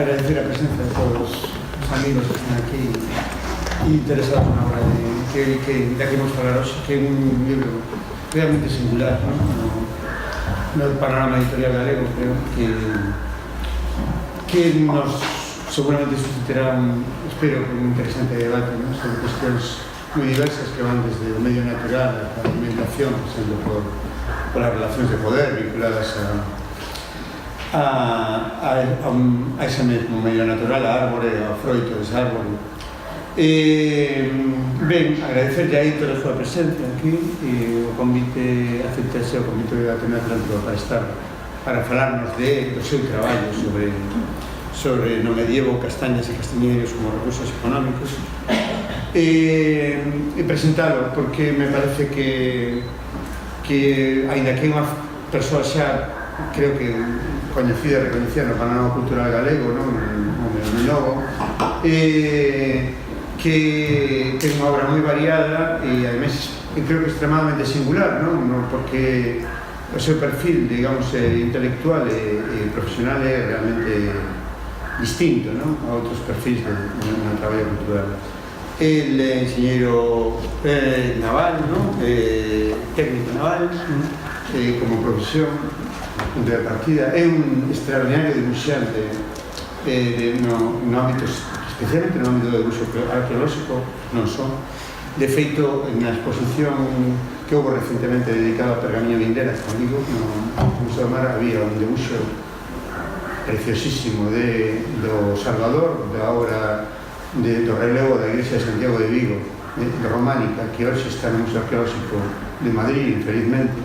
agradecer a presencia de todos os amigos que están aquí interesados na obra da que imos falar hoxe, que é un libro realmente singular no panorama editorial galego. Creo que nos seguramente suscitará espero un interesante debate sobre cuestións moi diversas que van desde o medio natural a la alimentación, sendo por as relacións de poder vinculadas a ese mesmo medio natural, a árbore, ao froito dese árbore. Ben, agradecerlle a Ítor a súa presencia aquí e o convite, aceptase o convite de Ateneo Atlántico para falarnos do seu traballo sobre no medievo castañas e castiñeiros como recursos económicos e presentalo porque me parece que aínda que é unha persoa xa creo que coñecida e reconhecida no panorama cultural galego, non? No novo, que ten unha obra moi variada e ademais creo que extremadamente singular, non? Porque o seu perfil, digamos, intelectual e profesional é realmente distinto, non? A outros perfis no traballo cultural. El é enxeñeiro naval, non? Técnico naval, como profesión, punto de partida. É un extraordinario dibuixante no ámbito, especialmente no ámbito do dibuixo arqueolóxico, non só. De feito, na exposición que houve recentemente dedicada ao Pergamiño Vinderas, como digo, no Museo do Mar había un dibuixo preciosísimo do Salvador, da obra do relevo da Igrexa de Santiago de Vigo, románica, que hoxe está no Museo Arqueolóxico de Madrid, infelizmente,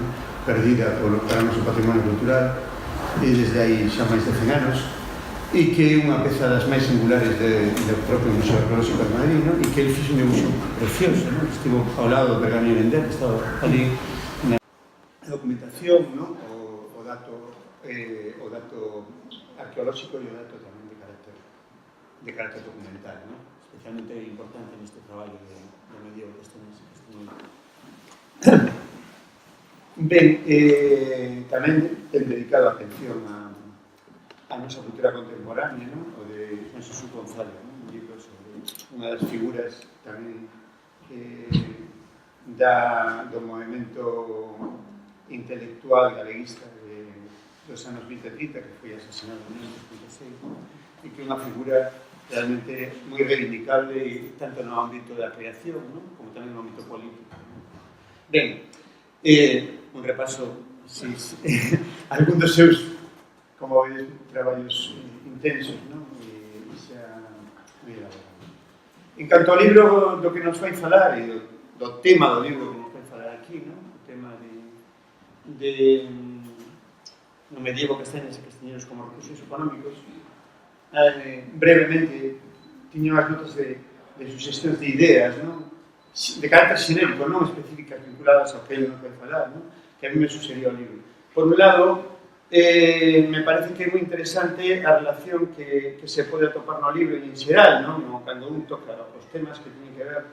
perdida para o noso patrimonio cultural e desde aí xa máis de 100 anos, e que é unha peza das máis singulares do propio Museo Arqueolóxico de Madrid, e que ele fixe un dibuixo precioso, estivo ao lado do Pergamiño Vender, estaba ali na documentación, o dato arqueolóxico e o dato tamén de carácter documental, especialmente importante neste traballo do medievo que estamos ben, tamén ten dedicado a atención a nosa cultura contemporánea, o de Jesús González, un libro sobre unha das figuras tamén do movimento intelectual galeguista dos anos 20 e 30, que foi asesinado en 1936, e que é unha figura realmente moi reivindicable tanto no ámbito da creación como tamén no ámbito político. Ben, un repaso algún dos seus, como vedes, traballos intensos, e xa moi elaborado. En canto ao libro do que nos vai falar e do tema do libro que nos vai falar aquí, o tema de no medievo castañas e castiñeiros como recursos económicos, brevemente tiño as notas de suxestións de ideas, de carácter xenérico, non específicas vinculadas ao que ele nos vai falar, que a mí me suxería o libro. Por un lado, me parece que é moi interesante a relación que se pode atopar no libro en xeral, cando un toca os temas que teñen que ver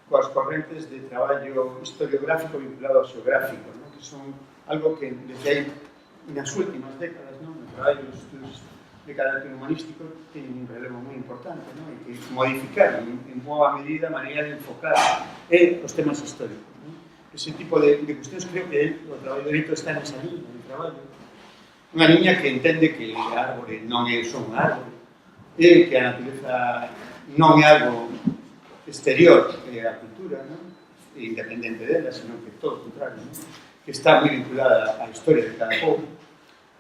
coas correntes de traballo historiográfico vinculado ao xeográfico, que son algo que desde aí nas últimas décadas, no traballo dos estudos de carácter humanístico teñen un relevo moi importante, e que modificar en boa medida a maneira de enfocar os temas históricos. Ese tipo de cuestións creo que o traballo de Víctor está nesa liña de traballo. Unha liña que entende que a árbore non é só un árbore, que a natureza non é algo exterior á cultura, independente dela, senón que todo o contrario, que está moi vinculada á historia de cada povo,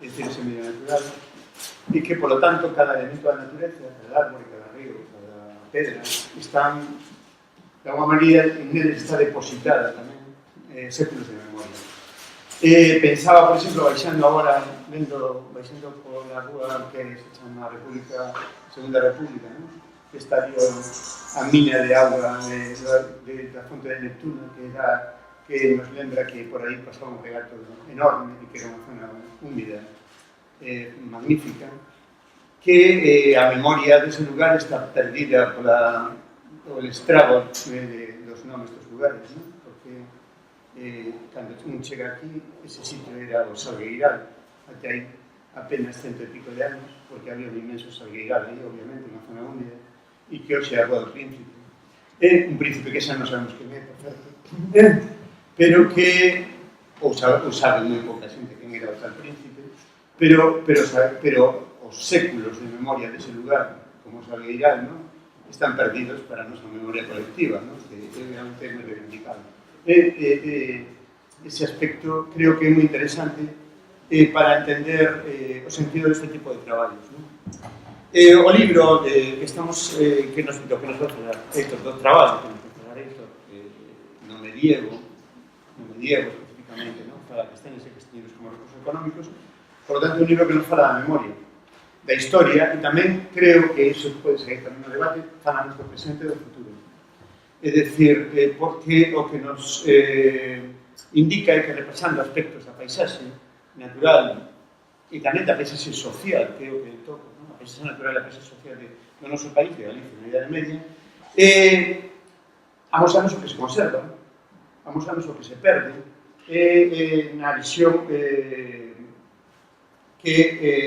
é dicir, ese medio natural, e que, polo tanto, cada elemento da natureza, cada árbore, cada río, cada pedra, están, de alguma maneira, en ele está depositada tamén séculos de memoria. Pensaba, por exemplo, baixando agora, baixando pola rúa que se chama Segunda República, que está ali a mina de auga da fonte de Neptuno, que nos lembra que por aí pasaba un regato enorme e que era unha zona húmida, magnífica, que a memoria dese lugar está perdida polo estrago dos nomes dos lugares, porque cando un chega aquí, ese sitio era o Salgueiral, até aí apenas 100 e pico de anos, porque había un inmenso salgueiral aí, obviamente, unha zona húmeda, e que hoxe é a Rúa do Príncipe. É un príncipe que xa non sabemos quen é, por certo, pero que, ou sabe moi pouca xente quen era o tal príncipe, pero os séculos de memoria dese lugar, como o salgueiral, ¿no?, están perdidos para a nosa memoria colectiva, ¿no?, que é un tema reivindicado. Ese aspecto creo que é moi interesante para entender o sentido deste tipo de traballos, ¿no? O libro que nos vai falar Héctor do traballo que nos vai falar Héctor no medievo especificamente, ¿no?, para castañas e castañeiros como recursos económicos, por lo tanto é un libro que nos fala da memoria, da historia, e tamén creo que iso pode seguir tamén no debate, fala do presente e do futuro. É dicir, porque o que nos indica é que repasando aspectos da paisaxe natural e tamén da paisaxe social, que é o que toca, ¿no?, a paisaxe natural e a paisaxe social do noso país, de Galicia, na Idade Media, amosamos o que se conserva, amosamos o que se perde, na visión que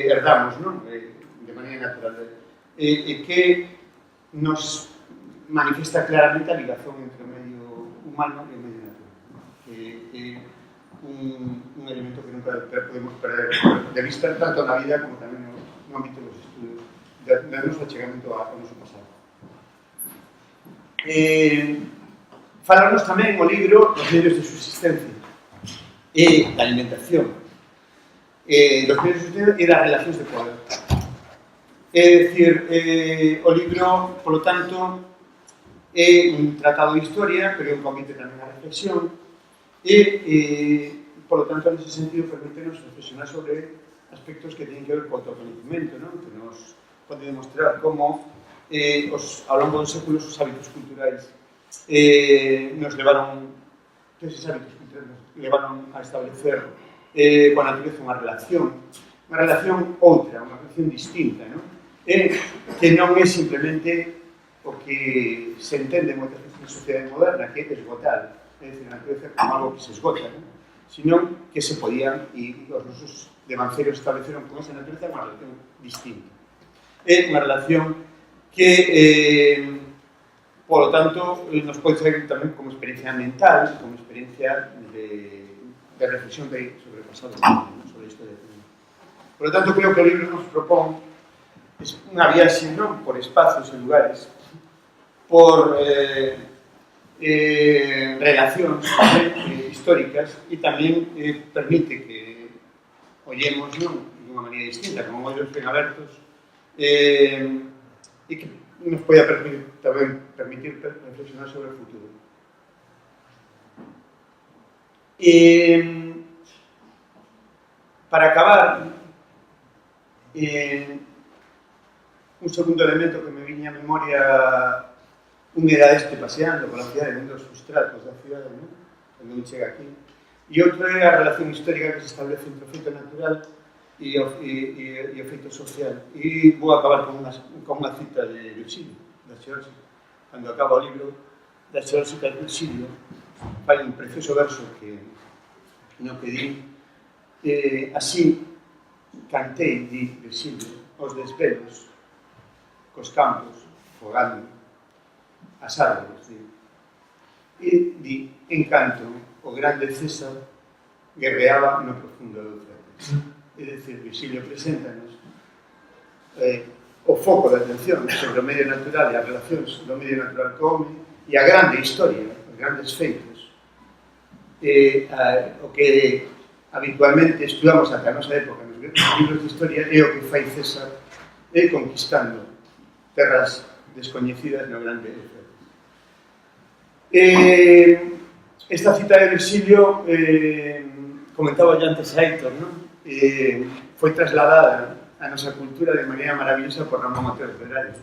herdamos, ¿no?, de maneira natural, e que nos manifiesta claramente a ligazón entre o medio humano e o medio natural, ¿no?, que é un elemento que nunca podemos perder de vista, tanto na vida como tamén no ámbito dos estudos do noso achegamento ao noso pasado. Falarnos tamén o libro dos medios de subsistencia e da alimentación, dos medios de subsistencia e das relacións de poder. É dicir, o libro, polo tanto, é un tratado de historia, pero é un convite tamén a reflexión, e, polo tanto, nese sentido, permítenos reflexionar sobre aspectos que teñen que ver co autoconhecimento, ¿no?, que nos pode demostrar como, ao longo dos séculos, os hábitos culturais nos levaron, esos hábitos culturais nos levaron a establecer coa natureza unha relación outra, unha relación distinta, ¿no?, que non é simplemente o que se entende moitas veces na sociedade moderna, que é esgotar, é dicir, a natureza como algo que se esgota, ¿no?, sino que se podían, e os nosos devanceiros estableceron con esa natureza unha relación distinta. É unha relación que, por lo tanto, nos pode ser tamén como experiencia mental, como experiencia de reflexión sobre o pasado, sobre a historia. Por lo tanto, creo que o libro nos propón unha viaxe, non, por espazos e lugares, por relacións históricas, e tamén permite que ollemos, non, de unha maneira distinta, como ollos ben abertos, e que nos pode tamén permitir reflexionar sobre o futuro. Para acabar, un segundo elemento que me viña a memoria un era este paseando pola cidade, vendo os sustratos da cidade, ¿no?, cando un chega aquí, e outro é a relación histórica que se establece entre o feito natural e o feito social. E vou acabar con unha cita de Virgilio, da Xeórxica. Cando acaba o libro da Xeórxica de Virgilio, fai un precioso verso no que di así cantei, di Virgilio, os desvelos cos campos, fogando as árbores, e di, encanto, o grande César guerreaba no profundo do Eufrates. É dicir, Virgilio preséntanos o foco de atención sobre o medio natural e as relacións do medio natural co home e a grande historia, os grandes feitos, o que habitualmente estudamos ata a nosa época nos libros de historia é o que fai César conquistando terras descoñecidas no grande Eufrates. Esta cita de Virgilio, comentaba ya antes a Héctor, ¿no?, foi trasladada a nosa cultura de maneira maravillosa por Ramón Otero Pedrallo.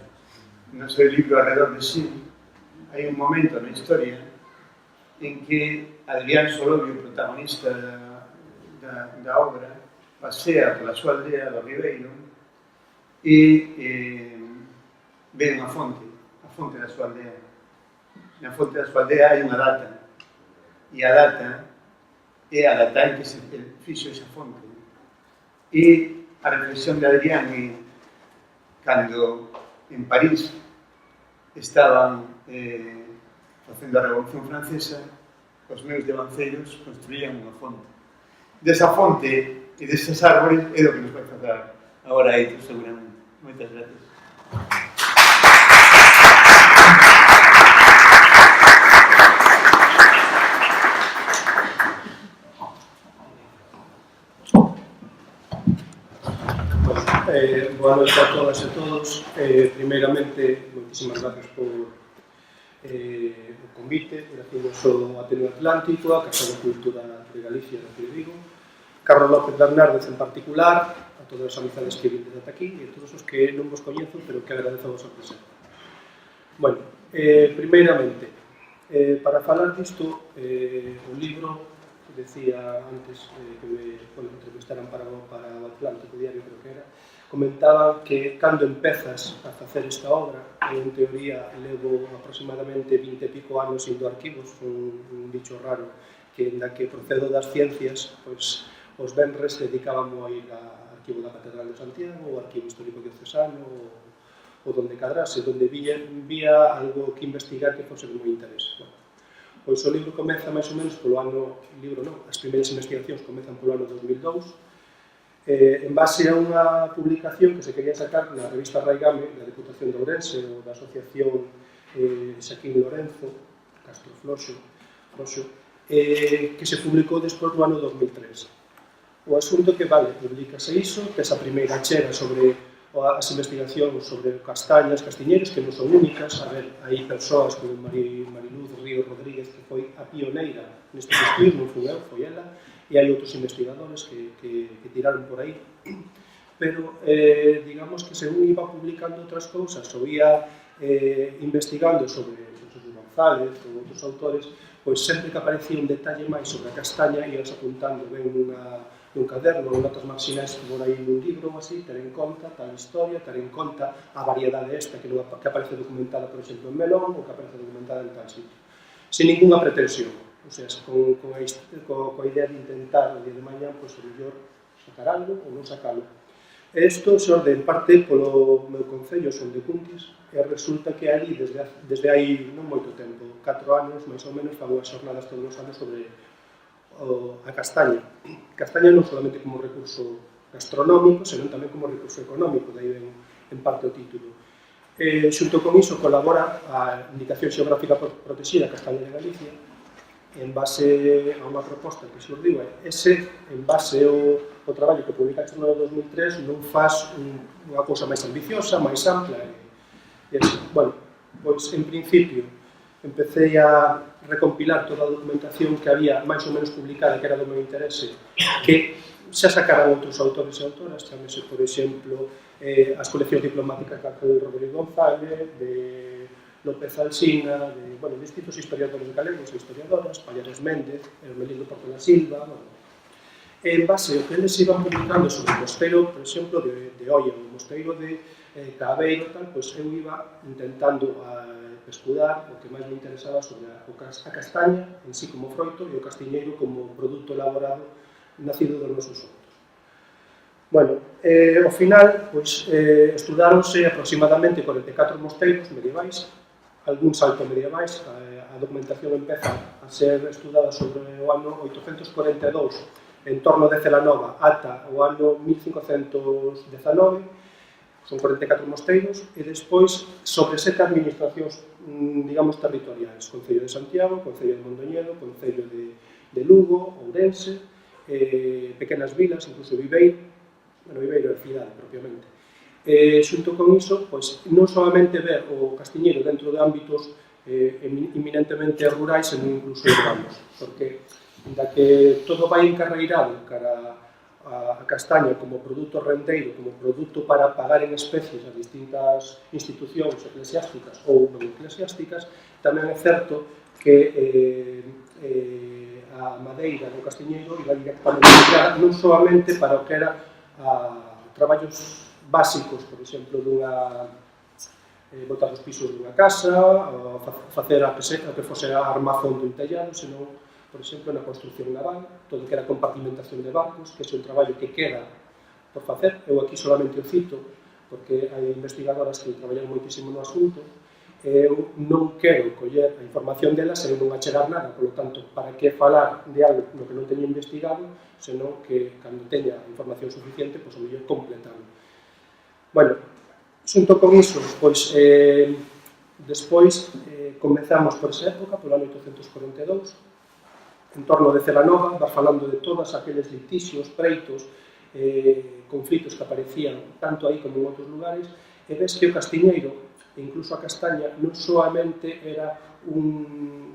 No seu libro Arredor de sí, hai un momento na historia en que Adrián Solovio, protagonista da obra, pasea pola súa aldea do Ribeiro e ve unha fonte, a fonte da súa aldea. Na fonte da súa aldea hai unha data, e a data é a data en que se fixo esa fonte. E a reflexión de Adrián cando en París estaban facendo a Revolución Francesa, os meus devanceiros construían unha fonte. Desa fonte e desas árbores é do que nos vai falar agora Aitor, seguramente. Moitas gracias. Boa noite a todas e todos. Primeiramente, moitísimas gracias por o convite. Grazamos ao Ateneo Atlántico, a Casa de Cultura de Galicia, de Vigo, Carlos López Bernárdez en particular, a todas as amizades que vindes ata aquí e a todos os que non vos coñezo, pero que agradezo a vosa presenza. Bueno, primeiramente, para falar disto, o libro, decía antes que me entrevistaran para o Atlántico Diario, creo que era, comentaban que cando empezas a facer esta obra, en teoría levo aproximadamente 20 e pico anos indo a arquivos, un dicho raro, que en da que procedo das ciencias, pois os venres dedicábamos a ir ao arquivo da Catedral de Santiago, ao arquivo histórico diocesano, ou donde cadrase, donde vía algo que investigar que fose de moi interés. Bueno, pois o libro comeza máis ou menos polo ano, as primeiras investigacións comezan polo ano 2002, en base a unha publicación que se quería sacar na revista Raigame da Deputación de Ourense ou da Asociación Xaquín Lorenzo, Castro Floxo, que se publicou despois do ano 2003. O asunto que, vale, publicase iso, que esa primeira chega sobre as investigacións sobre castañas, castiñeiros, que non son únicas. A ver, hai persoas como Mariluz Ríos Rodríguez, que foi a pioneira neste estudio, non foi eu, foi ela, e hai outros investigadores que tiraron por aí. Pero, digamos que según iba publicando outras cousas, ou ia investigando sobre González ou outros autores, pois sempre que aparecía un detalle máis sobre a castaña, ias apuntando ben nun caderno ou notas marxinais que por aí nun libro ou así, ter en conta tal historia, ter en conta a variedade esta que aparece documentada, por exemplo, en Melón, ou que aparece documentada en tal sitio. Sin ninguna pretensión, o sea, coa idea de intentar o día de mañá, pois, o mellor sacar algo ou non sacalo. Isto se orde en parte polo meu concello, son de Cuntis, e resulta que ali, desde hai non moito tempo, 4 anos, máis ou menos, fago as xornadas todos os anos sobre a castaña. Castaña non solamente como recurso gastronómico, senón tamén como recurso económico, daí ven en parte o título. Xunto con iso colabora a Indicación Xeográfica Protexida Castaña de Galicia, en base a unha proposta que xurdiu, en base ao traballo que publicaste no 2003, non faz unha cousa máis ambiciosa, máis ampla. Bueno, pois, en principio, empecé a recompilar toda a documentación que había máis ou menos publicada, que era do meu interese, que xa sacaran outros autores e autoras, chamese, por exemplo, as coleccións diplomáticas de Rodrigo González, de López Alsina, de distintos historiadores galegos e historiadoras, Pallares Méndez, Hermelino Portela Silva, en base ao que eles iban publicando sobre o mosteiro, por exemplo, de Oia, o mosteiro de Cabeiro, pois eu iba intentando escudar o que máis me interesaba sobre a castaña en sí como froito e o castiñeiro como produto elaborado nacido dos nosos hortos. Bueno, ao final, estudáronse aproximadamente 44 mosteiros medievais, algúns alto medievais. A documentación empeza a ser estudada sobre o ano 842 en torno de Celanova ata o ano 1519, son 44 mosteiros, e despois sobre 7 administracións, digamos, territoriais: Concello de Santiago, Concello de Mondoñedo, Concello de Lugo, Ourense, pequenas vilas, incluso Viveiro, Viveiro é a cidade, propiamente. Xunto con iso, non solamente ver o castiñeiro dentro de ámbitos eminentemente rurais, senón incluso urbanos, porque da que todo vai encarreirado cara a castaña como produto rendeiro, como produto para pagar en especies a distintas institucións eclesiásticas ou non eclesiásticas, tamén é certo que a madeira do castiñeiro iba directamente empleada non solamente para o que era traballos básicos, por exemplo, botar os pisos dunha casa, facer a que fose a armazón dun tellado, senón, por exemplo, na construcción naval, todo que era compartimentación de barcos, que é un traballo que queda por facer. Eu aquí solamente o cito, porque hai investigadoras que traballan moitísimo no asunto. Eu non quero coller a información delas e non achegar nada, polo tanto, para que falar de algo no que non teño investigado, senón que, cando teña información suficiente, pois o mellor completalo. Bueno, xunto con iso, pois, despois comezamos por esa época, polo ano 1842, en torno de Celanova, vas falando de todas aqueles litixios, preitos, conflitos que aparecían tanto aí como en outros lugares, e ves que o castiñeiro, e incluso a castaña, non solamente era un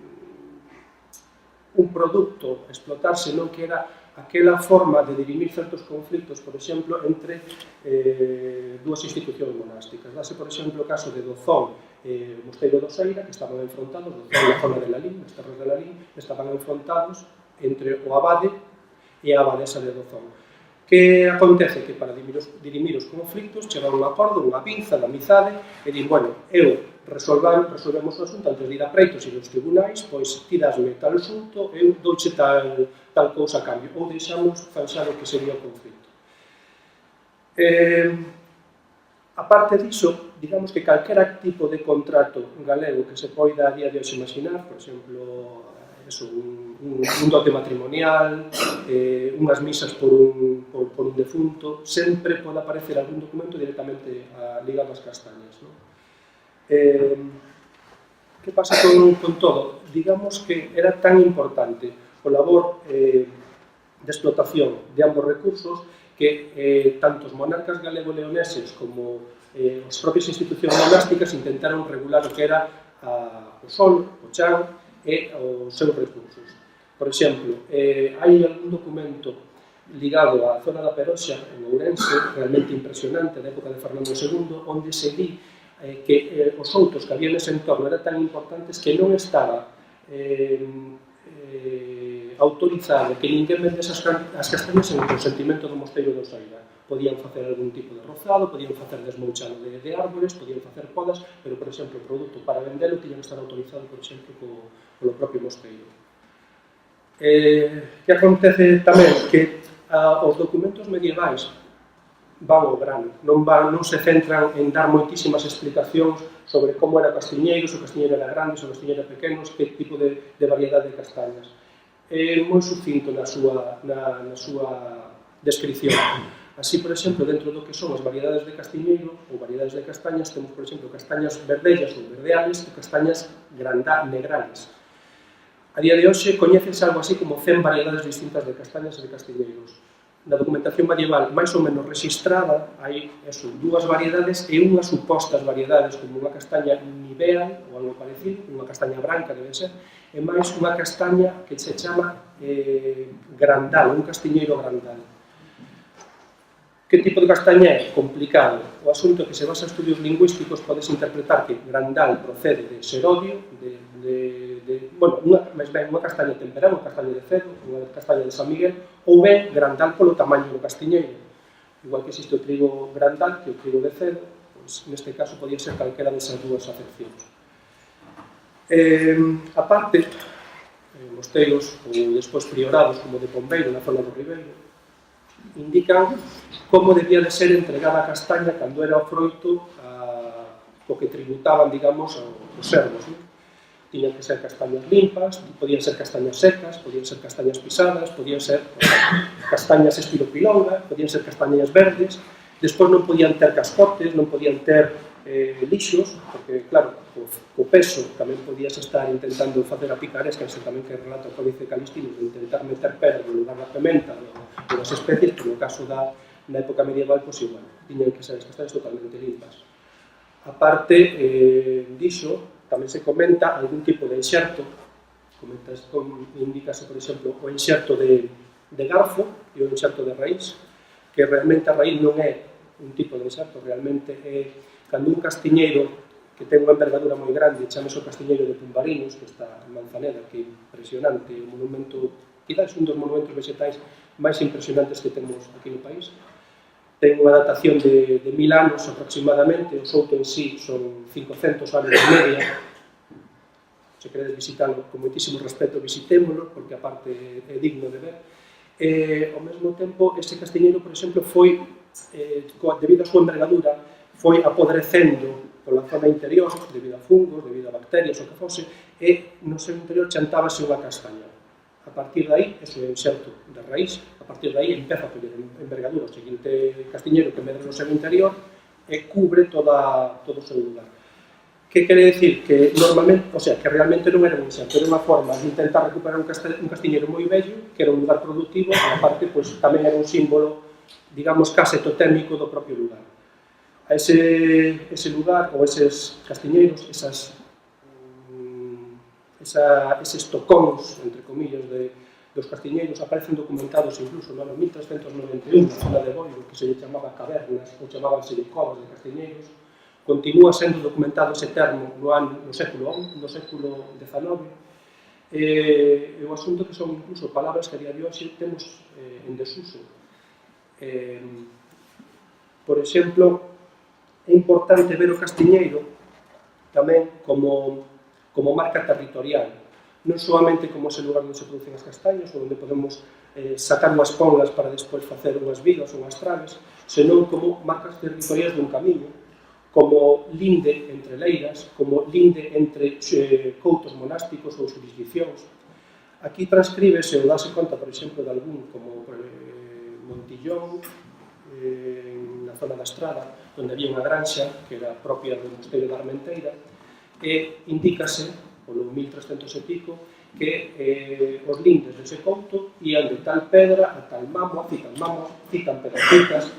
produto a explotar, senón que era aquela forma de dirimir certos conflitos, por exemplo, entre dúas institucións monásticas. Dase, por exemplo, o caso de Dozón e o Mosteiro do Seira, que estaban enfrontados, Dozón na zona de Lalín, nas terras de Lalín, estaban enfrontados entre o abade e a abadesa de Dozón. Que acontece? Que para dirimir os conflitos chegaron a un acordo, unha pinza da amizade, e din, bueno, resolvemos o asunto antes de ir a preitos e dos tribunais, pois ti dasme tal asunto, eu douche tal cousa a cambio, ou deixamos zanxado que sería o conflito. A parte diso, digamos que calquera tipo de contrato galego que se poida a día de hoxe imaginar, por exemplo, un dote matrimonial, unhas misas por un defunto, sempre pode aparecer algún documento directamente ligado ás castañas. Que pasa con todo? Digamos que era tan importante o labor de explotación de ambos recursos que tanto os monarcas galego-leoneses como as propias institucións monásticas intentaron regular o que era o sol, o chan e os seus recursos. Por exemplo, hai algún documento ligado á zona da Peroxa, en Ourense, realmente impresionante, da época de Fernando II, onde se di que os outros que había nese entorno eran tan importantes que non estaba autorizado que ninguén vendese as castañas en o consentimento do Mosteiro do Seira. Podían facer algún tipo de rozado, podían facer desmouchado de árboles, podían facer podas, pero, por exemplo, o produto para vendelo tiña que estar autorizado, por exemplo, polo propio Mosteiro. Que acontece tamén? Que os documentos medievais van ao grano, non se centran en dar moitísimas explicacións sobre como era o castiñeiro, se o castiñeiro era grande, se o castiñeiro era pequeno, que tipo de variedade de castañas. É moi sucinto na súa descripción. Así, por exemplo, dentro do que son as variedades de castiñeiro ou variedades de castañas, temos, por exemplo, castañas verdellas ou verdeales e castañas negrales. A día de hoxe coñécense algo así como 100 variedades distintas de castañas e de castiñeiros. Na documentación medieval máis ou menos registrada hai dúas variedades e unhas supostas variedades, como unha castaña niveal ou algo parecido, unha castaña branca debe ser, e máis unha castaña que se chama grandal, un castiñeiro grandal. Que tipo de castaña é? Complicado. O asunto é que se basa en estudios lingüísticos podes interpretar que grandal procede de serodio, máis ben unha castaña temperada, unha castaña de Cedo, unha castaña de San Miguel, ou ben grandal polo tamaño do castiñeiro. Igual que existe o trigo grandal que o trigo de Cedo, pois neste caso podía ser calquera desas dúas acepcións. A parte, mosteiros ou despois priorados como de Pombeiro, na zona do Ribeiro, indican como debía de ser entregada a castaña cando era o froito o que tributaban, digamos, os servos. Tiñan que ser castañas limpas, podían ser castañas secas, podían ser castañas pisadas, podían ser castañas estilo pilonga, podían ser castañas verdes. Despois non podían ter cascotes, non podían ter lixos, porque, claro, co peso tamén podías estar intentando facer a picaresca, ese tamén que relata o Códice Calistino, de intentar meter pedra no lugar da pementa ou das especies, que no caso na época medieval, pois igual, tiñan que ser as castañas totalmente limpas. A parte diso, tamén se comenta algún tipo de enxerto, indícase, por exemplo, o enxerto de garfo e o enxerto de raíz, que realmente a raíz non é un tipo de enxerto, realmente é cando un castiñeiro que ten unha envergadura moi grande, chamase o castiñeiro de Pumbarinos, que está en Manzaneda, que é impresionante, un monumento, quizás un dos monumentos vegetais máis impresionantes que temos aquí no país. Ten unha datación de 1000 anos aproximadamente, o souto en sí son 500 anos de media. Se queredes visitalo con moitísimo respeto, visitémolo, porque aparte é digno de ver. Ao mesmo tempo, este castiñeiro, por exemplo, foi debido a súa envergadura, foi apodrecendo pola zona interior, debido a fungos, debido a bacterias, o que fose, e no seu interior chantábase unha castaña. A partir de aí, eso é o inserto de raíz, a partir de aí empeza a coller envergadura o seguinte castiñeiro que medra no seu interior e cubre todo o seu lugar. Que quere decir? Que normalmente, o sea, que realmente non era un inserto, era unha forma de intentar recuperar un castiñeiro moi vello, que era un lugar productivo, e aparte, pues, tamén era un símbolo, digamos, case totémico do propio lugar. A ese lugar, ou eses castiñeiros, eses tocóns, entre comillas, dos castiñeiros, aparecen documentados incluso no ano 1391, na zona de Boiro, que se lle chamaba cavernas, ou chamabanse covas de castiñeiros. Continúa sendo documentado ese termo no século XIX, e o asunto que son incluso palabras que a día de hoxe temos en desuso. Por exemplo, é importante ver o castiñeiro tamén como marca territorial, non solamente como ese lugar onde se producen as castañas, ou onde podemos sacar unhas ponlas para despois facer unhas vigas ou unhas traves, senón como marcas territoriais dun camiño, como linde entre leiras, como linde entre coutos monásticos ou jurisdiccións. Aquí transcríbese ou dase conta, por exemplo, de algún como Montillón, na zona da Estrada, onde había unha granxa que era propia do mosteiro da Armenteira, e indícase, polo 1300 e pico, que os lindes dese couto ian de tal pedra a tal mamo, citan pedacitas,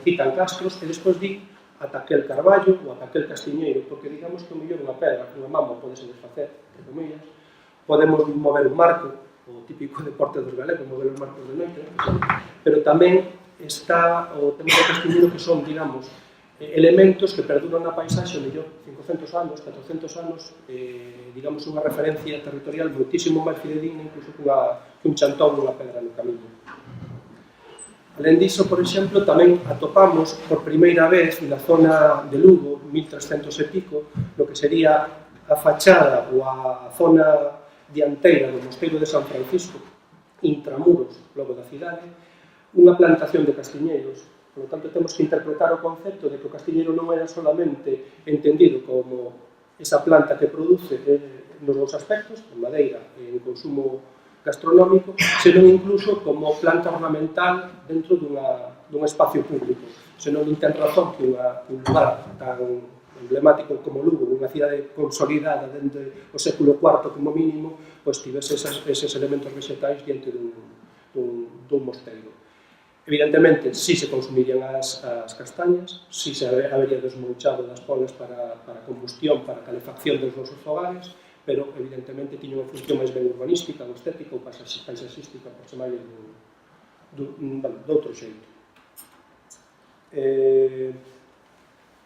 citan castros, e despois di ata aquel carballo ou ata aquel castiñeiro, porque digamos que o mellor unha pedra, unha mamo podese desfacer, entre comillas, podemos mover un marco, o típico deporte dos galegos, mover os marcos de noite, pero tamén está o tema do castiñeiro que son, digamos, elementos que perduran na paisaxe o mellor 500 anos, 400 anos, digamos unha referencia territorial moitísimo máis fidedigna incluso que un chantón dunha pedra no camiño. Alén diso, por exemplo, tamén atopamos por primeira vez na zona de Lugo, 1300 e pico, no que sería a fachada ou a zona dianteira do mosteiro de San Francisco, intramuros, logo da cidade, unha plantación de castiñeiros. Por lo tanto, temos que interpretar o concepto de que o castiñeiro non era solamente entendido como esa planta que produce nos dous aspectos, en madeira e en consumo gastronómico, senón incluso como planta ornamental dentro dun espacio público. Senón non ten razón que un lugar tan emblemático como Lugo, unha cidade consolidada dende o século IV como mínimo, pois tivese eses elementos vegetais diante dun mosteiro. Evidentemente, si se consumirían as castañas, si se habería desmouchado das polas para combustión, para calefacción dos nosos fogares, pero evidentemente tiña unha función máis ben urbanística, ou estética, ou paisaxística, por chamarlle doutro xeito.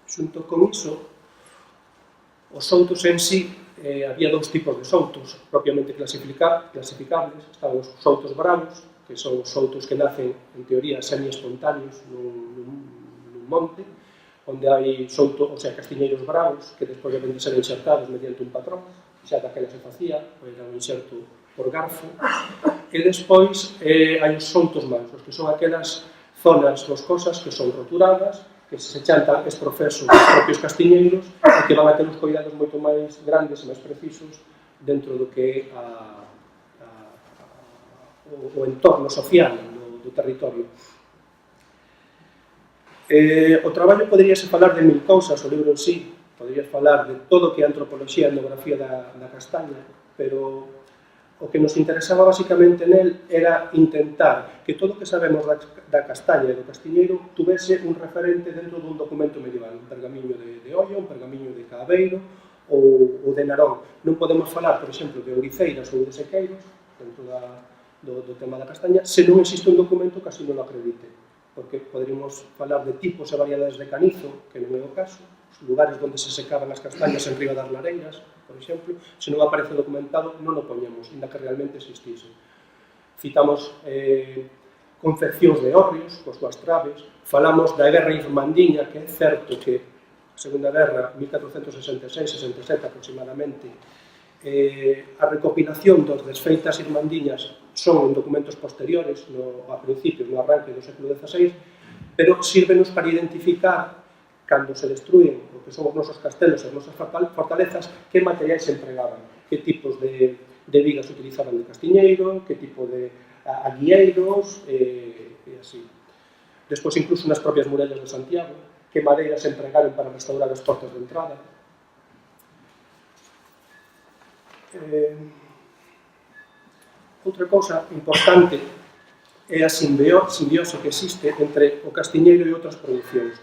Xunto con iso, os soutos en sí, había dous tipos de soutos propiamente clasificables. Estaban os soutos bravos, que son os soutos que nacen, en teoría, semi-espontáneos nun monte, onde hai castiñeiros bravos que despois deben de ser insertados mediante un patrón, xa daquela se facía, era un inserto por garfo, e despois hai os soutos mansos, que son aquelas zonas boscosas que son roturadas, que se chantan esprofesos dos propios castiñeiros e que van a ter uns cuidados moito máis grandes e máis precisos dentro do que é o entorno social do territorio. O traballo poderíase falar de mil cousas, o libro en sí, poderías falar de todo o que é a antropoloxía e etnografía da castaña, pero o que nos interesaba basicamente nel era intentar que todo o que sabemos da castaña e do castiñeiro tuvese un referente dentro dun documento medieval, un pergamiño de Ollo, un pergamiño de Cabeiro ou de Narón. Non podemos falar, por exemplo, de Ouriceiras ou de Sequeiros, dentro do tema da castaña, se non existe un documento que así non o acredite, porque poderíamos falar de tipos e variedades de canizo, que non é o caso, os lugares onde se secaban as castañas en riba das lareiras, por exemplo, se non aparece documentado, non o poñemos, ainda que realmente existise. Citamos confeccións de hórreos, coas súas traves, falamos da guerra irmandiña, que é certo que a Segunda Guerra, 1466-67 aproximadamente, a recopilación das desfeitas irmandiñas son en documentos posteriores, a principios, no arranque do século XVI, pero sírvenos para identificar, cando se destruen o que son os nosos castelos e as nosas fortalezas, que materiais se empregaban, que tipos de vigas utilizaban de castiñeiro, que tipo de aguieiros, e así. Despois, incluso nas propias murallas de Santiago, que madeiras se empregaron para restaurar as portas de entrada. Outra cousa importante é a simbiose que existe entre o castiñeiro e outras producións.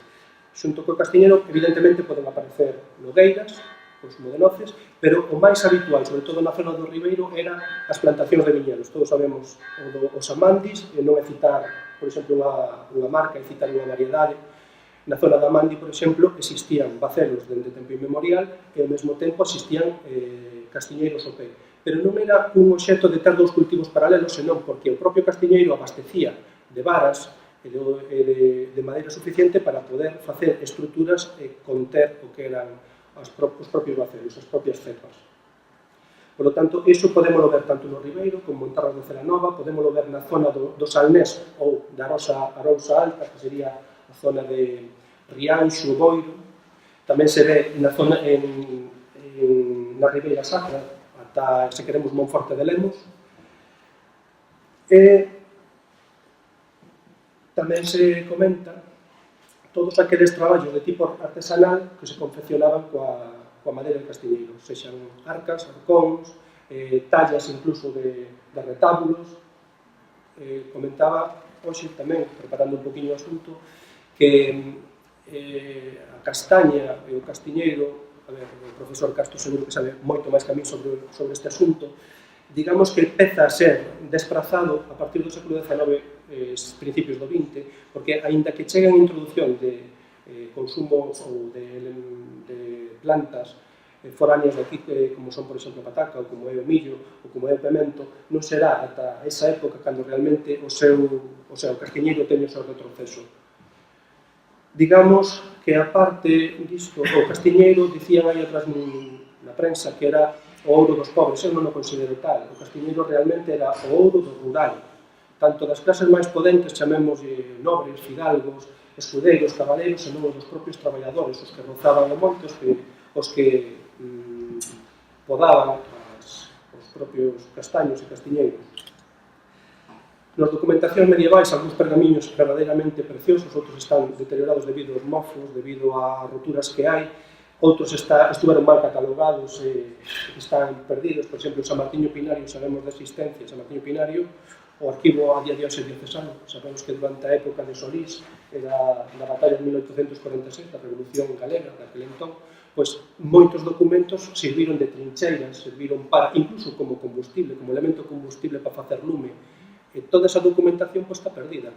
Xunto co castiñeiro, evidentemente, poden aparecer nogueiras, consumo de noces, pero o máis habitual, sobre todo na zona do Ribeiro, eran as plantacións de viñedos. Todos sabemos os amandis, e non é citar, por exemplo, unha marca, é citar unha variedade. Na zona da Amandi, por exemplo, existían bacelos dende tempo inmemorial e ao mesmo tempo existían castiñeiros ao pé. Pero non era un obxecto de ter dous cultivos paralelos, senón porque o propio castiñeiro abastecía de varas e de madeira suficiente para poder facer estruturas e conter o que eran os propios bacelos, as propias cepas. Por lo tanto, iso podémolo ver tanto no Ribeiro como en Tarras de Celanova, podémolo ver na zona do Salnés ou da Arousa Alta, que sería a zona de Rianxo, Boiro. Tamén se ve na zona na Ribeira Sacra, ata, se queremos, Monforte de Lemos. E tamén se comenta todos aqueles traballos de tipo artesanal que se confeccionaban coa madeira de castiñeiro, sexan arcas, arcóns, tallas incluso de retábulos. Comentaba hoxe tamén, preparando un poquinho o asunto, que a castaña e o castiñeiro, a ver, o profesor Castro seguro que sabe moito máis que a mí sobre este asunto, digamos que empeza a ser desprazado a partir do século XIX, principios do XX, porque aínda que chegan a introducción de consumos ou de plantas foráneas de aquí, como son, por exemplo, a pataca, ou como é o millo, ou como é o pemento, non será ata esa época cando realmente o castiñeiro teña o seu retroceso. Digamos que, aparte disto, o castiñeiro, dicían aí atrás na prensa, que era o ouro dos pobres. Eu non o considero tal. O castiñeiro realmente era o ouro do rural, tanto das clases máis podentes, chamemos nobres, fidalgos, escudeiros, cabaleiros, senón os dos propios traballadores, os que rozaban o monte, os que podaban os propios castaños e castiñeiros. Nas documentacións medievais, algúns pergamiños verdadeiramente preciosos, outros están deteriorados debido aos mofos, debido a roturas que hai, outros estuveron mal catalogados e están perdidos. Por exemplo, San Martiño Pinario, sabemos da existencia, San Martiño Pinario, o arquivo a día de hoxe diocesano. Sabemos que durante a época de Solís, da batalla de 1846, da Revolución Galega, daquele entón, pois moitos documentos serviron de trincheiras, serviron para, incluso como combustible, como elemento combustible para facer lume. E toda esa documentación está perdida.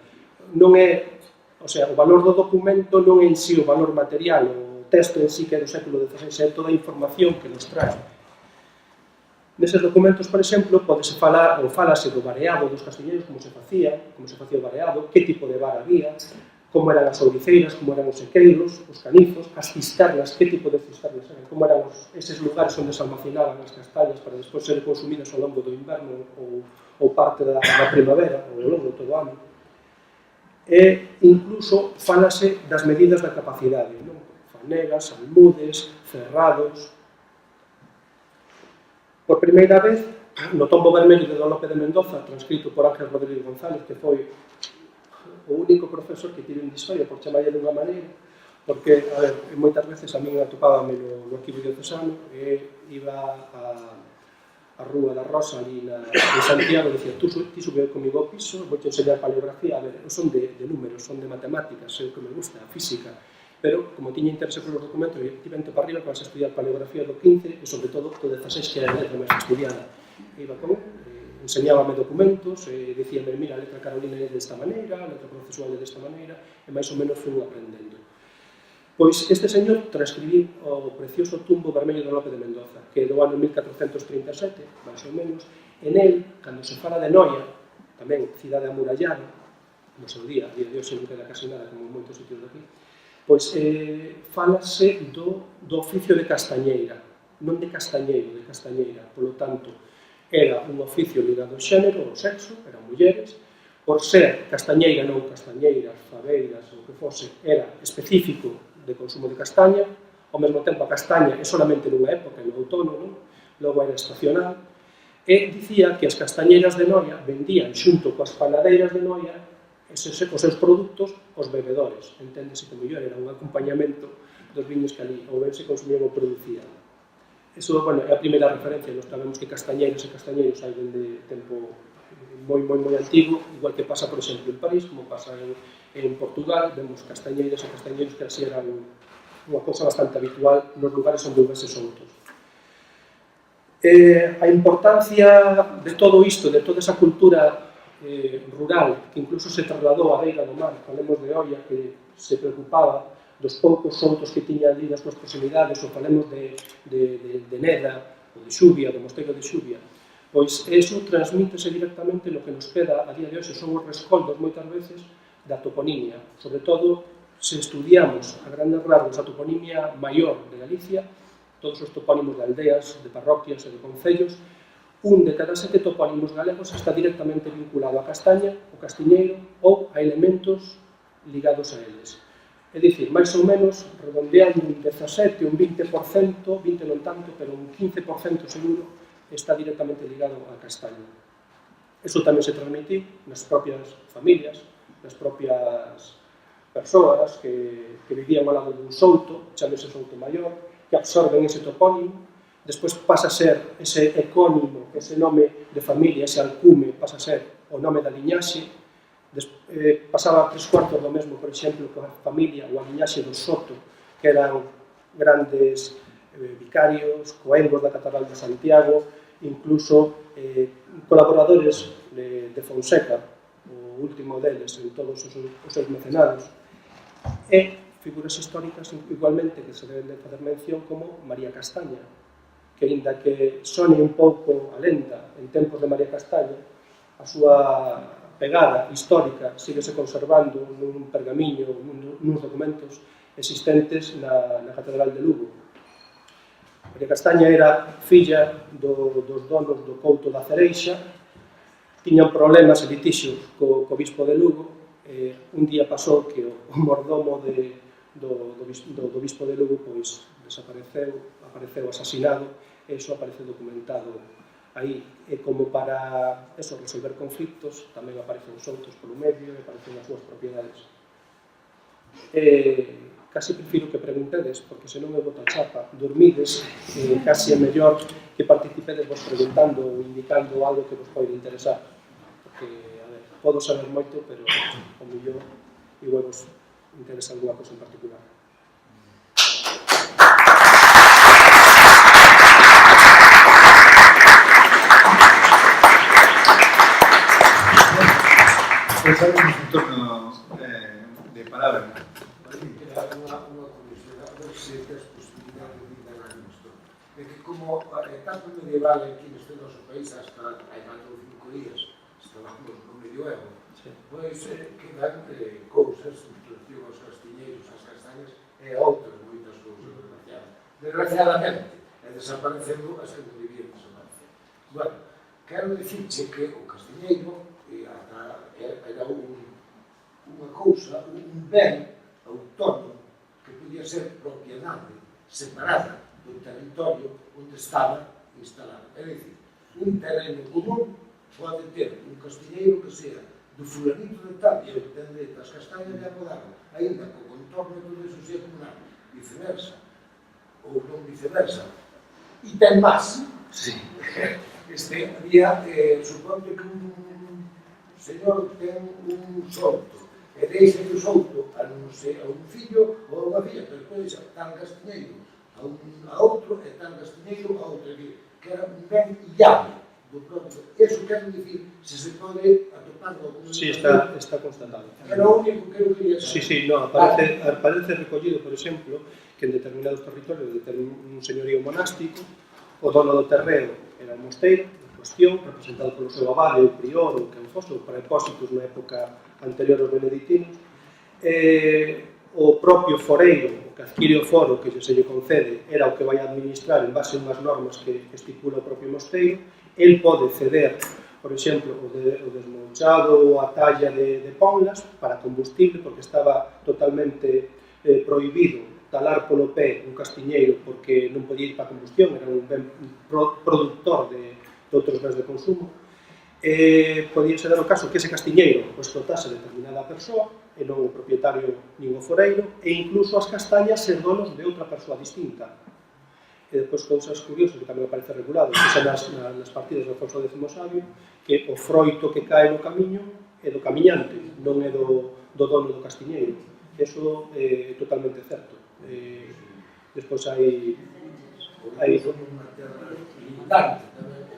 Non é, o valor do documento non é en sí o valor material, o texto en sí que é do século XVI, é toda a información que nos trae. Neses documentos, por exemplo, pódese falar ou falase do vareado dos castiñeiros, como se facía o vareado, que tipo de vara había, como eran as ouriceiras, como eran os sequeiros, os canizos, as cisternas, que tipo de cisternas eran, como eran eses lugares onde se almacinaban as castañas para despois ser consumidas ao longo do inverno ou parte da primavera, ou ao longo de todo o ano. E incluso falase das medidas da capacidade, fanegas, almudes, cerrados. Por primeira vez, no tombo vermello de Don Lope de Mendoza, transcrito por Ángel Rodríguez González, que foi o único profesor que tiven de historia, por chamarlle dunha maneira, porque, a ver, moitas veces a min atopábame no arquivo diocesano e iba a Rúa da Rosa ali en Santiago e dicía, ti sube comigo ao piso, vou te enseñar paleografía, a ver, eu son de números, son de matemáticas, é o que me gusta, a física, pero como tiña interese polos documentos, ti vente para arriba que vas a estudiar paleografía do 15 e sobre todo do 16, que era a letra máis estudiada. E iba con enseñábame documentos, dicíame, mira, a letra carolina é desta maneira, a letra procesual é desta maneira, e máis ou menos fui aprendendo. Pois este señor transcribí o precioso tumbo vermello de Lope de Mendoza, que é do ano 1437, máis ou menos, e nel, cando se fala de Noia, tamén cidade amurallada, no seu día, a día de hoxe non queda casi nada, como en moitos sitios daqui, pois falase do oficio de castañeira, non de castañeiro, de castañeira, polo tanto, era un oficio ligado ao xénero, ao sexo, eran mulleres, por ser castañeira, non castañeiras, fabeiras, ou que fose, era específico de consumo de castaña, ao mesmo tempo a castaña é solamente nunha época, no outono, non? Logo era estacional, e dicía que as castañeiras de Noia vendían xunto coas panadeiras de Noia os seus produtos aos bebedores. Enténdese que mellor era un acompañamento dos viños que ali ou ben se consumían ou producían. Iso, bueno, é a primeira referencia. Nós sabemos que castañeiras e castañeiros hai dende tempo moi antigo, igual que pasa, por exemplo, en París, como pasa en Portugal, vemos castañeiras e castañeiros que así eran unha cousa bastante habitual nos lugares onde houvese soutos. A importancia de todo isto, de toda esa cultura rural, que incluso se trasladou á beira do mar, falemos de Oia, que se preocupaba dos poucos soutos que tiña ali nas súas proximidades, ou falemos de Neda, ou de Xubia, do Mosteiro de Xubia, pois eso transmítese directamente no que nos queda a día de hoxe, son os rescoldos moitas veces da toponimia, sobre todo se estudiamos a grandes rasgos a toponimia maior de Galicia, todos os topónimos de aldeas, de parroquias e de concellos, un de cada 7 topónimos galegos está directamente vinculado a castaña, o castiñeiro ou a elementos ligados a eles. É dicir, máis ou menos, redondeando un 17, un 20%, 20 non tanto, pero un 15% seguro, está directamente ligado a castaña. Eso tamén se transmitiu nas propias familias, nas propias persoas que vivían ao lado dun souto, chamese souto maior, que absorben ese topónimo, despois pasa a ser ese ecónimo, ese nome de familia, ese alcume, pasa a ser o nome da liñaxe, pasaba 3/4 do mesmo, por exemplo, coa familia ou a liñaxe do Soto, que eran grandes vicarios, coengos da Catedral de Santiago, incluso colaboradores de Fonseca, o último deles en todos os seus mecenados, e figuras históricas igualmente que se deben de fazer mención como María Castaña, que aínda que sone un pouco a lenda en tempos de María Castaña, a súa pegada histórica síguese conservando nun pergamiño, nuns documentos existentes na Catedral de Lugo. María Castaña era filla dos donos do Couto da Cereixa, tiñan problemas e litixios co bispo de Lugo, un día pasou que o mordomo do bispo de Lugo pois apareceu asesinado, e iso aparece documentado aí, e como para eso, resolver conflictos, tamén aparecen soutos polo medio, e aparecen as súas propiedades. Casi prefiro que preguntedes, porque senón eu boto a chapa, dormides, casi é mellor que participedes vos preguntando ou indicando algo que vos pode interesar, porque, a ver, podo saber moito, pero o mellor igual vos interesa alguna cosa en particular. Pensamos en un torno de palabra. Unha curiosidade, a ver se tes posibilidade de indagar nisto. É que como tanto medieval aquí neste noso país, hasta hai 4 ou 5 días, estábamos no medioevo, pois quedan cousas en relación aos castiñeiros, as castañas e outras moitas cousas desgraciadamente, desaparecendo as que non debían desaparecer. Bueno, quero dicirche que o castiñeiro era unha cousa, un ben autónomo que podía ser propiedade separada do territorio onde estaba instalado. É dicir, un terreno común pode ter un castiñeiro que sea do fulanito de tal e o que ten dereito as castañas de apodaron, ainda que o contorno todo iso sea comunal, viceversa, ou non viceversa. E ten máis. Había, suponte que un señor ten un souto, e deixa o souto a un fillo ou a unha filla, pero depois deixa tal castiñeiro a outro e tal castiñeiro a outro, que era un ben illado do propio. Eso quero dicir, se pode atopar no documento. Sí, está constatado. Era o único que eu quería saber. Sí, no, aparece recollido, por exemplo, que en determinados territorios de ter un señorío monástico, o dono do terreo era o mosteiro, cuestión, representado polo seu abade, o prior, ou quen fose, ou prepósitos na época anterior aos beneditinos, o propio foreiro, o que adquire o foro que se lle concede, era o que vai administrar en base a unhas normas que estipula o propio mosteiro, el pode ceder por exemplo, o desmouchado ou a talla de ponlas para combustible, porque estaba totalmente prohibido talar polo pé un castiñeiro porque non podía ir para combustión, era un ben productor de outros bens de consumo. Podía ser o caso que ese castiñeiro o explotase determinada persoa e non o propietario nin o foreiro, e incluso as castañas ser donos de outra persoa distinta. E depois cousas curiosas que tamén aparece regulado, que son nas partidas do Afonso X Sabio, que o froito que cae no camiño é do camiñante, non é do dono do castiñeiro. Eso é totalmente certo. Despois hai...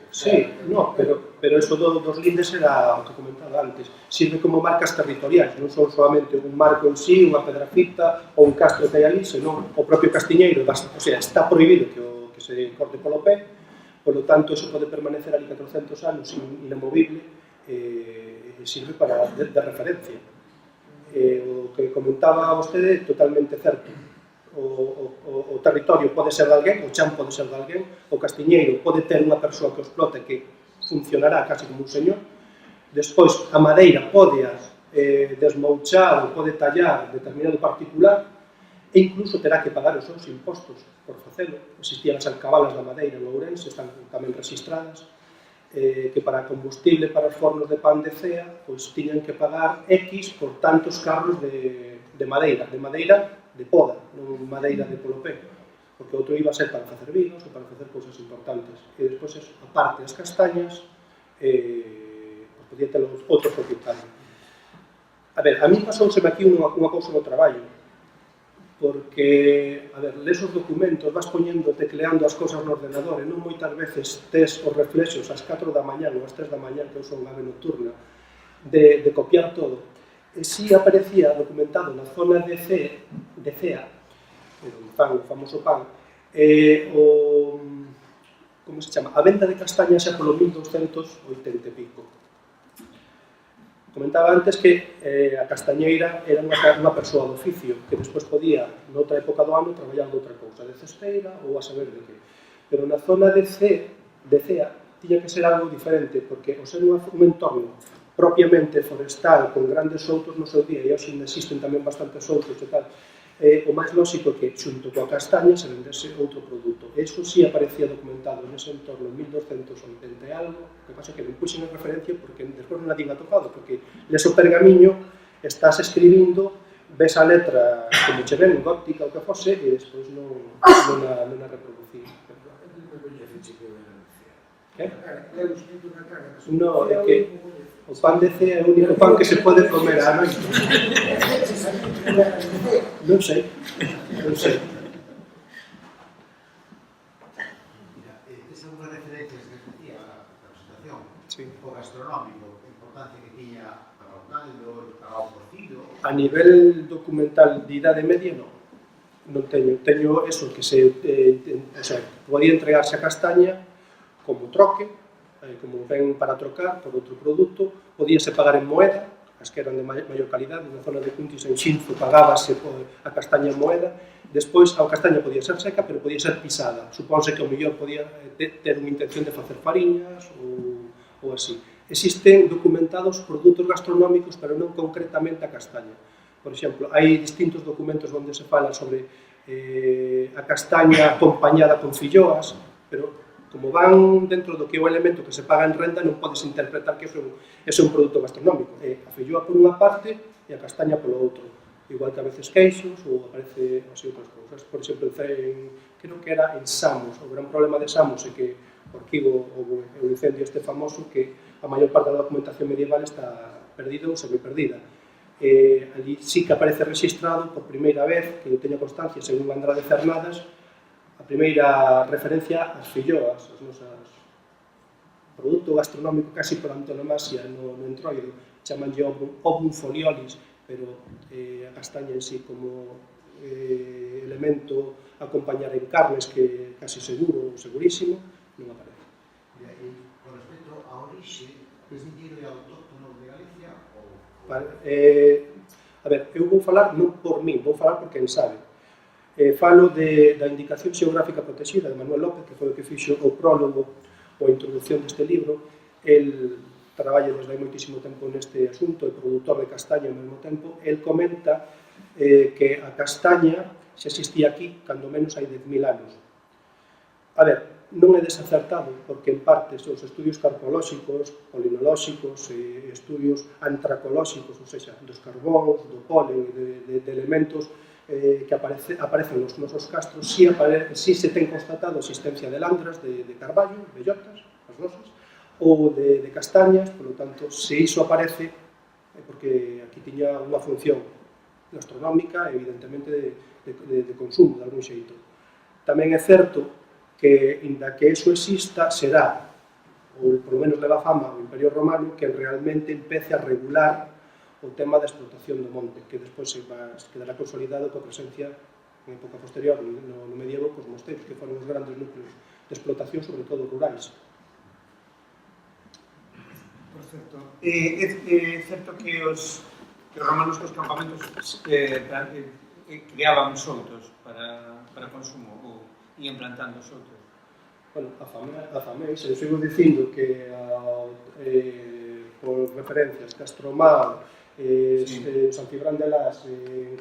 Sí, no, pero eso dos lindes era o que comentaba antes. Sirve como marcas territoriais, non son solamente un marco en sí, unha pedrafita ou un castro que hai ali, senón o propio castiñeiro, o sea, está prohibido que se corte polo pé, por lo tanto, eso pode permanecer ali 400 anos inamovible e sirve para de referencia. O que comentaba vostede é totalmente certo. O territorio pode ser de alguén, o chan pode ser de alguén, o castiñeiro pode ter unha persoa que o explote que funcionará casi como un señor. Despois, a madeira pode desmouchar ou pode tallar determinado particular e incluso terá que pagar os seus impostos por facelo. Existían as alcabalas da madeira en Ourense, están tamén registradas, que para combustible para os fornos de pan de cea pois tiñan que pagar X por tantos carros de madeira de poda, non madeira de polo pé, porque outro iba a ser para facer vinos ou para facer cousas importantes. E despois, aparte das castañas, podía ter outro propietario. A ver, a mí pasouseme aquí unha cousa no traballo, porque, a ver, les os documentos, vas poñendo, tecleando as cousas no ordenador, e non moitas veces tes os reflexos ás 4 da mañá ou ás 3 da mañá, que eu son ave nocturna, de copiar todo. E si aparecía documentado na zona de CEA, o famoso pan, como se chama? A venda de castañas é polo 1280 e pico. Comentaba antes que a castañeira era unha persoa de oficio, que despois podía, noutra época do ano, traballar noutra cousa, de cesteira ou a saber de que. Pero na zona de CEA, tiña que ser algo diferente, porque ao ser un entorno propiamente forestal, con grandes soutos no seu día, e hoxe existen tamén bastantes soutos e tal, o máis lóxico que, xunto coa castaña, se vendese outro produto. Eso sí aparecía documentado nese entorno en 1280 e algo, que pasa que non puxen en referencia porque despois non a din atopado, porque les o pergamiño, estás escribindo, ves a letra como che ven, gótica ou que fose, e despois non a reproducín. No, é que o pan de cea é o único pan que se pode comer á noite. Non sei. Mira, tes alguna referencia que facía a presentación? Sí. O gastronómico, a importancia que tiña para o caldo, para o cocido? A nivel documental de idade media, non teño. Teño eso, que podía entregarse a castaña como troque, como ven para trocar por outro produto, podíase pagar en moeda, as que eran de maior calidade, na zona de Cuntis en Xinzo pagábase a castaña en moeda, despois a castaña podía ser seca, pero podía ser pisada, supónse que o mellor podía ter unha intención de facer fariñas ou así. Existen documentados produtos gastronómicos, pero non concretamente a castaña. Por exemplo, hai distintos documentos onde se fala sobre a castaña acompañada con filloas, pero como van dentro do que é o elemento que se paga en renda, non podes interpretar que é un produto gastronómico. É a filloa por unha parte e a castaña polo outro. Igual que a veces queixos ou aparece así outras cousas. Por exemplo, creo que era en Samos. O gran problema de Samos é que o arquivo, o incendio este famoso, que a maior parte da documentación medieval está perdida ou semi-perdida. Ali sí que aparece registrado por primeira vez, que eu teño constancia, según Andrade Cernadas, a primeira referencia ás filloas, as nosas produto gastronómico casi por antonomasia no entroido, chamanlle ovum foliolis, pero a castaña en sí como elemento a acompañar en carnes que casi seguro ou segurísimo, non aparece. E con respecto a orixe, es dinheiro autóctono de Galicia ou... A ver, eu vou falar non por min, vou falar por quen sabe. Falo da indicación xeográfica protexida de Manuel López, que foi o que fixo o prólogo ou a introducción deste libro. El traballa desde hai moitísimo tempo neste asunto, é produtor de castaña ao mesmo tempo, el comenta que a castaña xa existía aquí, cando menos hai 10.000 anos. A ver, non é desacertado, porque en parte son os estudios carpolóxicos, polinolóxicos, estudios antracolóxicos, ou seja, dos carbóns, do polen, de elementos que aparecen nos nosos castros, si se ten constatado a existencia de landras, de carballo, bellotas, as rosas, ou de castañas, polo tanto, se iso aparece, é porque aquí tiña unha función gastronómica e, evidentemente, de consumo, de algún xeito. Tamén é certo que, inda que eso exista, será, ou polo menos leva fama o Imperio Romano, que realmente empece a regular o tema da explotación do monte, que despois se quedará consolidado coa presencia en época posterior, no medievo, cos mosteiros, que foron os grandes núcleos de explotación, sobre todo rurais. Perfecto. É certo que os romanos cos campamentos creaban soutos para consumo ou ian plantando soutos. Bueno, a faméis, eu sigo dicindo que por referencias Castromao, San Cibrán de Las,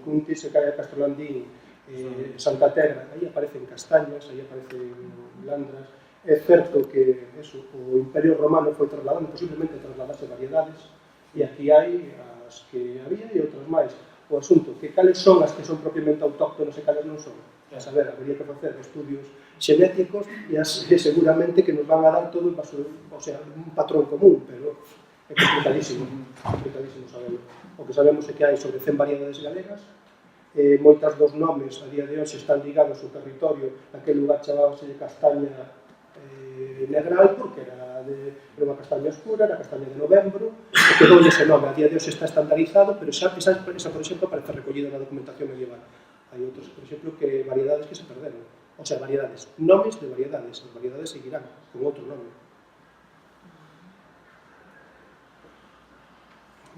Cuntis e Caia Castrolandín, Santa Terra, aí aparecen castañas, aí aparecen landras. É certo que o Imperio Romano foi trasladando, posiblemente trasladase variedades, e aquí hai as que había e outras máis. O asunto, que cales son as que son propiamente autóctonas e cales non son. A saber, habría que facer estudios xenéticos e seguramente que nos van a dar todo un patrón común, pero é complicadísimo saberlo. O que sabemos é que hai sobre 100 variedades galegas, moitas dos nomes a día de hoxe están ligados ao territorio, aquel lugar chamábase castaña negral, porque era unha castaña oscura, era castaña de novembro, e quedou ese nome. A día de hoxe está estandarizado, pero esa, por exemplo, aparece recollida na documentación medieval. Hai outros, por exemplo, que variedades que se perderon. O sea, variedades, nomes de variedades. As variedades seguirán con outro nome.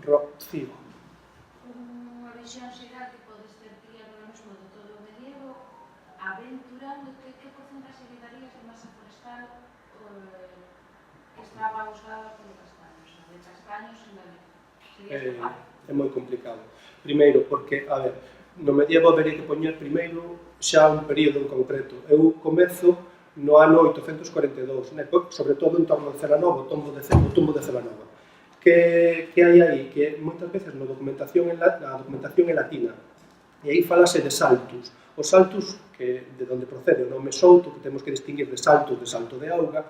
Rocío. Unha visión xeral que podes ter ti agora mesmo de todo o medievo, aventurándote, que porcentaxe lle darías de masa forestal que estaba usada por castaños, de castaños en Galicia? É moi complicado. Primeiro, porque, a ver, no medievo habería que poñer primeiro xa un período en concreto. Eu comezo no ano 842, sobre todo en torno de Celanova, o tombo de Celanova. Que hai aí? Que moitas veces a documentación é latina, e aí falase de saltus. Os saltus, que de onde procede o nome souto, que temos que distinguir de saltos, de salto de auga,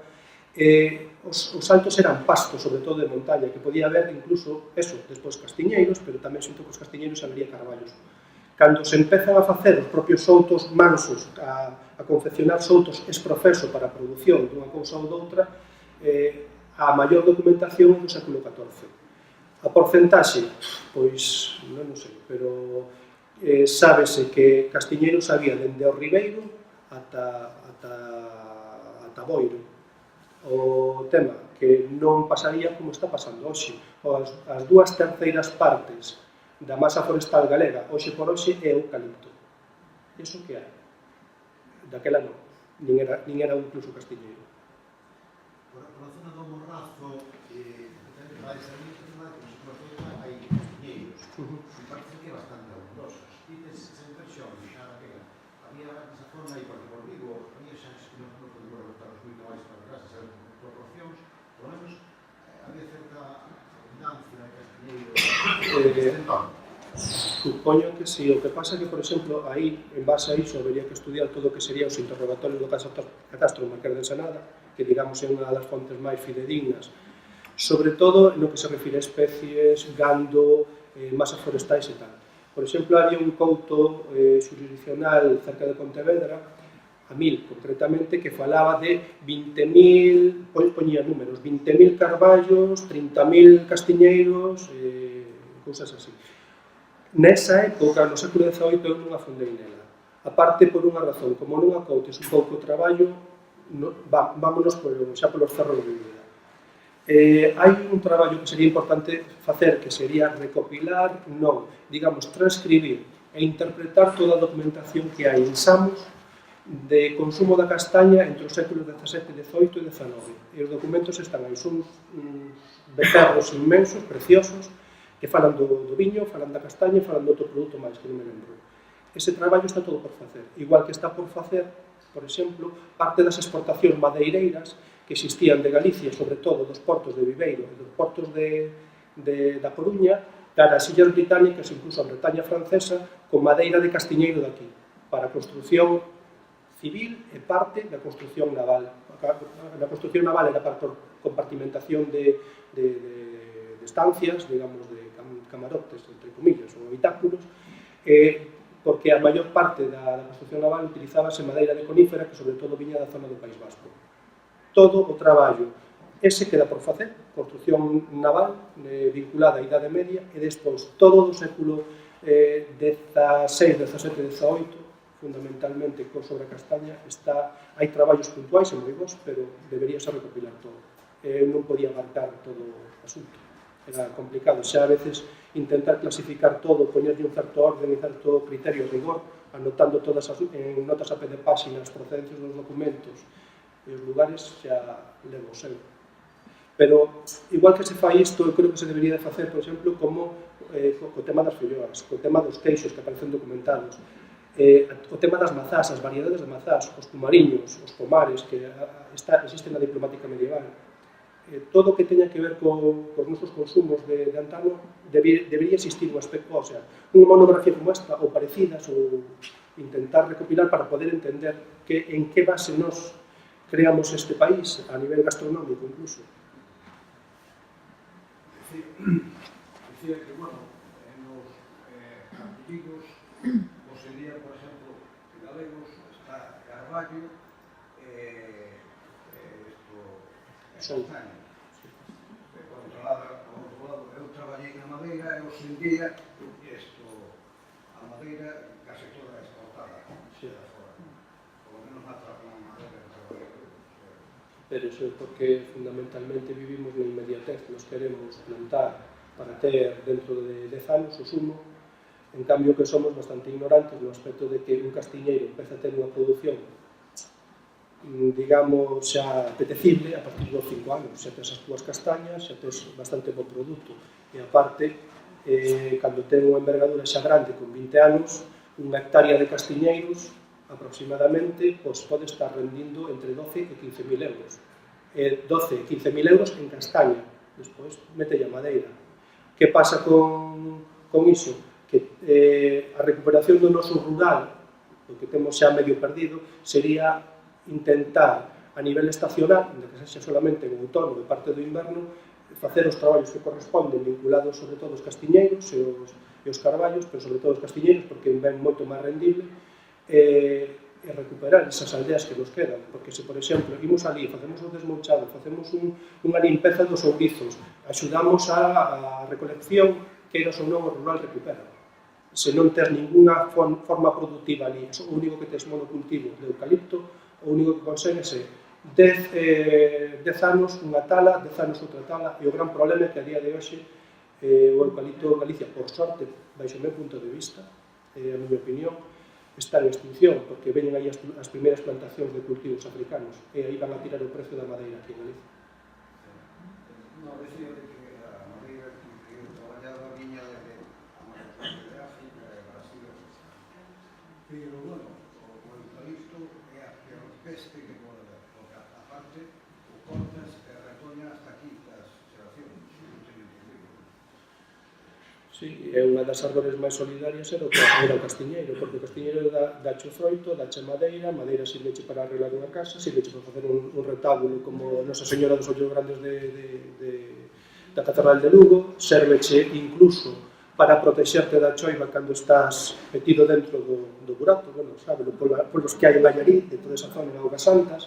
os saltos eran pastos, sobre todo de montaña, que podía haber incluso, despois castiñeiros, pero tamén xunto cos castiñeiros habería carballos. Cando se empezan a facer os propios soutos mansos, a confeccionar soutos esprofeso para a produción dunha cousa ou doutra, a maior documentación é do século XIV. A porcentaxe, pois, non sei, pero sábese que castiñeiros había dende o Ribeiro ata Boiro. O tema que non pasaría como está pasando hoxe. As 2/3 partes da masa forestal galega, hoxe por hoxe, é eucalipto. Iso que hai? Daquela non, nin era incluso castiñeiro. Por a zona do Morrazo, vai ser moi informada que nos zona hai castiñeiros, e parece que bastante abundosos. Dices esa impresión, xa naquela, había esa zona aí, porque por Vigo, había xa que non podemos reportarnos moito máis para atrás, a saber proporcións, por lo menos había certa abundancia de castiñeiros. Supoño que si, o que pasa é que, por exemplo, aí, en base a iso, habería que estudiar todo o que sería os interrogatorios do catastro Marqués de Ensenada, que, digamos, é unha das fontes máis fidedignas, sobre todo no que se refire a especies, gando, masas forestais e tal. Por exemplo, había un couto jurisdiccional cerca de Pontevedra, a 1000 concretamente, que falaba de 20.000, poñía números, 20.000 carballos, 30.000 castiñeiros, cousas así. Nesa época, no século XVIII, eu non afondei nela. Aparte, por unha razón, como non acoutes un pouco o traballo, vámonos xa polos cerros de vida. Hai un traballo que sería importante facer, que sería recopilar, digamos, transcribir e interpretar toda a documentación que hai en Samos de consumo da castaña entre os séculos XVII, XVIII e XIX. E os documentos están aí, son becerros inmensos, preciosos, que falan do viño, falan da castaña e falan de outro produto máis que non me lembro. Ese traballo está todo por facer. Igual que está por facer, por exemplo, parte das exportacións madeireiras que existían de Galicia, sobre todo dos portos de Viveiro e dos portos da Coruña, cara as Illas Británicas, incluso a Bretaña francesa, con madeira de castiñeiro daqui, para a construción civil e parte da construción naval. A construción naval era para compartimentación de estancias, digamos, de camarotes, entre comillas, ou habitáculos, porque a maior parte da construción naval utilizábase madeira de conífera, que sobre todo viña da zona do País Vasco. Todo o traballo ese queda por facer, construción naval vinculada á Idade Media, e despois todo o século XVI, XVII, XVIII, fundamentalmente sobre a castaña, hai traballos puntuais e moi bons, pero deberíase recopilar todo. Non podía abarcar todo o asunto. Era complicado, xa a veces intentar clasificar todo, poñerlle un certo orden e certo criterio de rigor, anotando todas en notas a pé de página as procedencias dos documentos e os lugares, xa levo o seu. Pero, igual que se fai isto, eu creo que se debería de facer, por exemplo, como co tema das folloas, co tema dos queixos que aparecen documentados, o tema das mazás, as variedades de mazás, os pomariños, os pomares que existen na diplomática medieval, todo o que teña que ver cos nosos consumos de antano, debería existir un aspecto, o sea, unha monografía como esta, ou parecidas, ou intentar recopilar para poder entender en que base nos creamos este país, a nivel gastronómico incluso. Decía que, bueno, nos antigos poseía, por exemplo, galegos, está Carballo, castaña. Por outro lado, eu traballei na madeira e hoxe en día, a madeira case toda exportada, por lo menos na madeira que traballei. Pero iso é porque fundamentalmente vivimos na inmediatez, nos queremos plantar para ter dentro de 10 anos o sumo, en cambio que somos bastante ignorantes no aspecto de que un castiñeiro empeza a ter unha produción, digamos, xa apetecible a partir dos 5 anos, xa tes as túas castañas, xa tes bastante bo produto, e aparte, cando ten unha envergadura xa grande, con 20 anos, unha hectárea de castiñeiros, aproximadamente, pode estar rendindo entre 12 e 15.000 euros. 12 e 15.000 euros en castaña, despois metelle a madeira. Que pasa con iso? Que a recuperación do noso rural, o que temos xa medio perdido, sería intentar, a nivel estacional, de que sexa solamente en outono e parte do inverno, facer os traballos que corresponden vinculados sobre todo aos castiñeiros e os carballos, pero sobre todo os castiñeiros, porque ven moito máis rendible, e recuperar esas aldeas que nos quedan, porque se, por exemplo, imos ali, facemos o desmouchado, facemos unha limpeza dos ourizos, axudamos a recolección, que eras ou non o rural recupera. Se non tes ninguna forma productiva ali, o único que tes monocultivo de eucalipto, o único que consegues é 10 anos unha tala, 10 anos outra tala, e o gran problema é que a día de hoxe o eucalipto en Galicia, por sorte, baixo o meu punto de vista, a miña opinión, está en extinción, porque veñen aí as primeiras plantacións de cultivos africanos, e aí van a tirar o precio da madeira aquí en Galicia. No, decía que a madeira que eu traballaba viña de África, Brasil, pero, bueno, o eucalipto é a peor peste que pode haber, porque aparte o cortas e retoña hasta aquí das xeracións, non teño entendido. Sí, é unha das árbores máis solidarias era o castiñeiro, porque o castiñeiro dache o froito, dache madeira sirveche para arreglar unha casa, sirveche para facer un retábulo como Nosa Señora dos Ollos Grandes da Catedral de Lugo, sirveche incluso para protexerte da choiva cando estás metido dentro do burato, bueno, sábelo, polos que hai en Allariz, de toda esa zona de Augas Santas.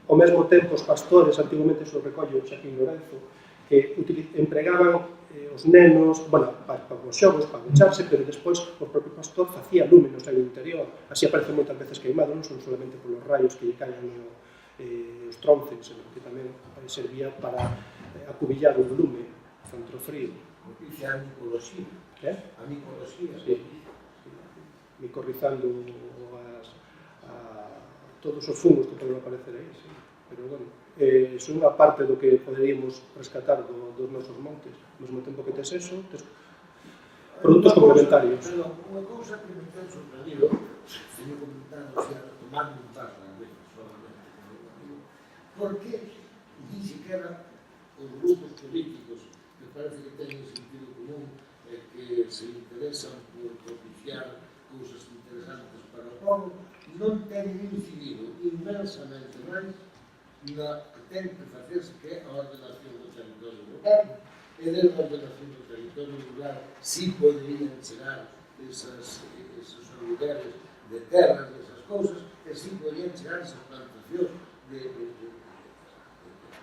Ao mesmo tempo, os pastores, antigamente se o recollo Xaquín Lorenzo, que empregaban os nenos, bueno, para os xogos, para agocharse, pero despois o propio pastor facía lume no seu interior, así aparece moitas veces queimado, non son solamente polos raios que lle caen os tronces, senón que tamén servía para acubillar o lume contra o frío. Dice a micología. A micología. Sí, micorrizando todos os fungos que poden aparecer aí, sí. Pero, bueno, son unha parte do que poderíamos rescatar dos nosos montes. Ao mesmo tempo que tes eso, tes produtos complementarios. Perdón, unha cousa que me ten sorprendido, teño comentado, o sea, tomando un par de veces, solamente, porque ni siquiera os grupos políticos que parece que teñen sentido común e que se interesan por propiciar cousas interesantes para o povo, non teñen incidido inmensamente máis na que ten que facerse, que é a ordenación do territorio rural, e dentro da ordenación do territorio rural si poderían chegar esos lugares de terras e esas cousas, e si poderían chegar esas plantacións de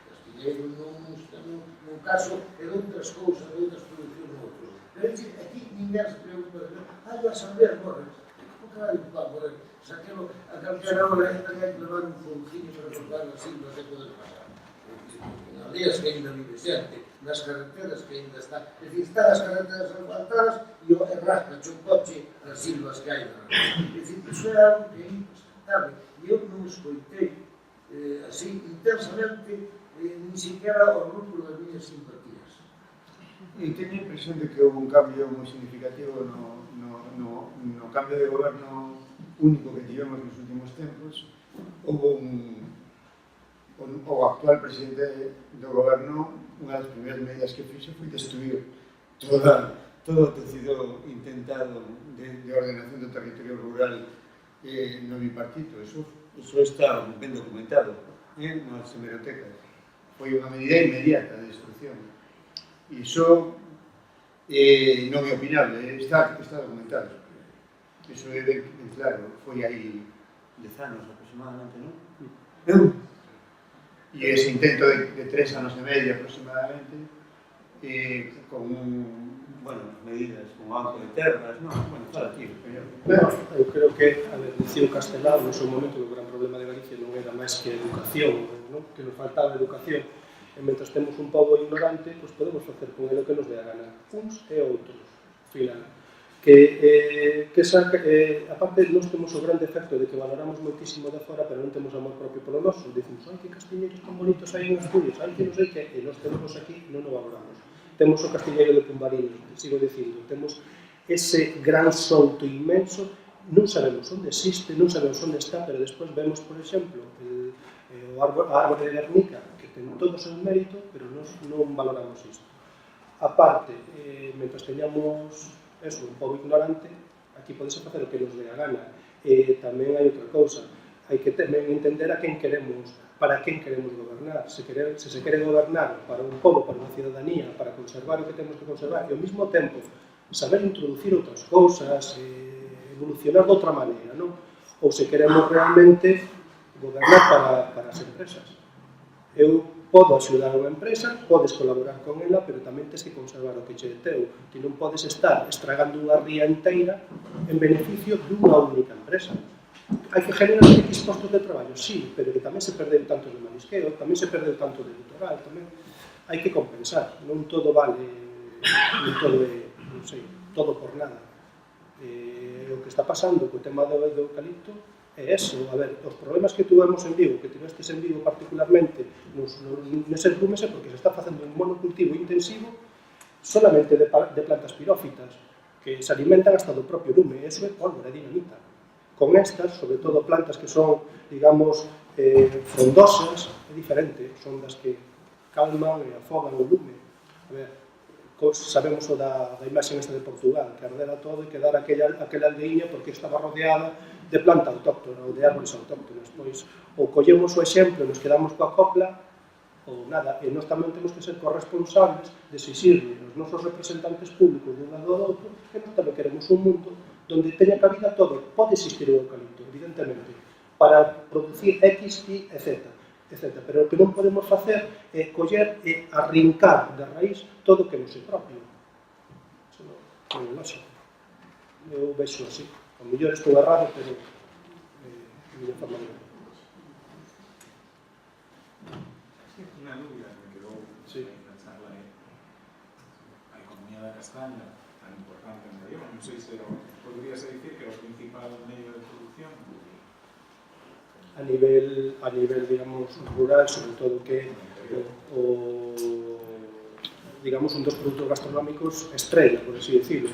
castiñeiro nun caso e de outras cousas, de outras produccións noutros. Pero aquí ninguén se preocupa de a Asamblea morre. Como que vai a morrer? O sea, que a calquera hora hai que levar un foncillo para cortar as silvas e poder pasar. En aldeas que ainda vive xente, nas carreteras que ainda está. É dicir, están as carreteras asfaltadas e rasca un coche as silvas que hai na rede. É dicir, iso é algo que é impresentable. E eu non escoitei así intensamente ni siquiera o grupo das miñas simpatías. E teño a impresión de que houve un cambio moi significativo no cambio de goberno único que tivemos nos últimos tempos. Houve o actual presidente do goberno, unha das primeiras medidas que fixo foi destruir todo o tecido intentado de ordenación do territorio rural no bipartito. Eso está ben documentado nas hemerotecas. Foi unha medida inmediata de destrucción. E iso non é opinable, está documentado. Iso é ben claro, foi aí 10 anos aproximadamente, non? E ese intento de 3 anos e medio aproximadamente, con medidas como banco de terras, non? Bueno, fala aquí, Eu creo que, a ver, dicía o Castelao no seu momento que o gran problema de Galicia non era máis que educación, non? Que nos faltaba educación. E mentre temos un pobo ignorante, pois podemos facer con ele o que nos dé a gana, uns e outros, final. Aparte, nós temos o gran defecto de que valoramos moitísimo de fora, pero non temos amor propio polo noso. Dicimos, ai, que castiñeiros tan bonitos hai en Asturias, ai, que non sei que, e nós temos aquí, non o valoramos. Temos o castiñeiro de Pumbarín, sigo dicindo, temos ese gran souto inmenso, non sabemos onde existe, non sabemos onde está, pero despois vemos, por exemplo, a árbore de Guernica, que ten todo o seu mérito, pero nós non valoramos isto. Aparte, mentre teñamos un pobo ignorante, aquí podese facer o que nos dé a gana. Tamén hai outra cousa, hai que tamén entender a quen queremos, para quen queremos gobernar. Se se quere gobernar para un pobo, para unha ciudadanía, para conservar o que temos que conservar, e ao mesmo tempo saber introducir outras cousas, evolucionar de outra maneira, non? Ou se queremos realmente gobernar para as empresas. Eu podo axudar a unha empresa, podes colaborar con ela, pero tamén tens que conservar o que che é teu. Ti non podes estar estragando unha ría inteira en beneficio dunha única empresa. Hai que generar X postos de traballo, sí, pero que tamén se perdeu tanto de marisqueo, tamén se perdeu tanto de litoral, tamén hai que compensar. Non todo vale, non todo é, non sei, todo por nada. O que está pasando co tema do eucalipto é eso. A ver, os problemas que tuvemos en Vigo, que tivestes en Vigo particularmente neses lumes, é porque se está facendo un monocultivo intensivo solamente de plantas pirófitas que se alimentan hasta do propio lume. Eso é pólvora, é dinamita. Con estas, sobre todo plantas que son, digamos, frondosas, é diferente, son das que calman e afogan o lume. A ver, sabemos o da imaxe esta de Portugal, que ardera todo e quedara aquela aldeiña porque estaba rodeada de planta autóctona ou de árboles autóctonas. Pois, ou collemos o exemplo e nos quedamos coa copla, ou nada. E nós tamén temos que ser corresponsables de exixirle aos nosos representantes públicos de un lado ao outro que nós tamén queremos un mundo onde teña cabida todo. Pode existir o eucalipto, evidentemente, para producir X, Y, etc. Pero o que non podemos facer é coller e arrincar de raíz todo o que non é propio. Isso non é lógico. Eu vexo así. A mellor estou errado, pero é a miña forma de ver. Unha dúbida que me quedou na charla é a economía da castaña tan importante en Mallorca. Non sei se podríase dicir que é o principal medio de producción. a nivel digamos, rural, sobre todo que digamos, un dos produtos gastronómicos estrella, por así decirlo.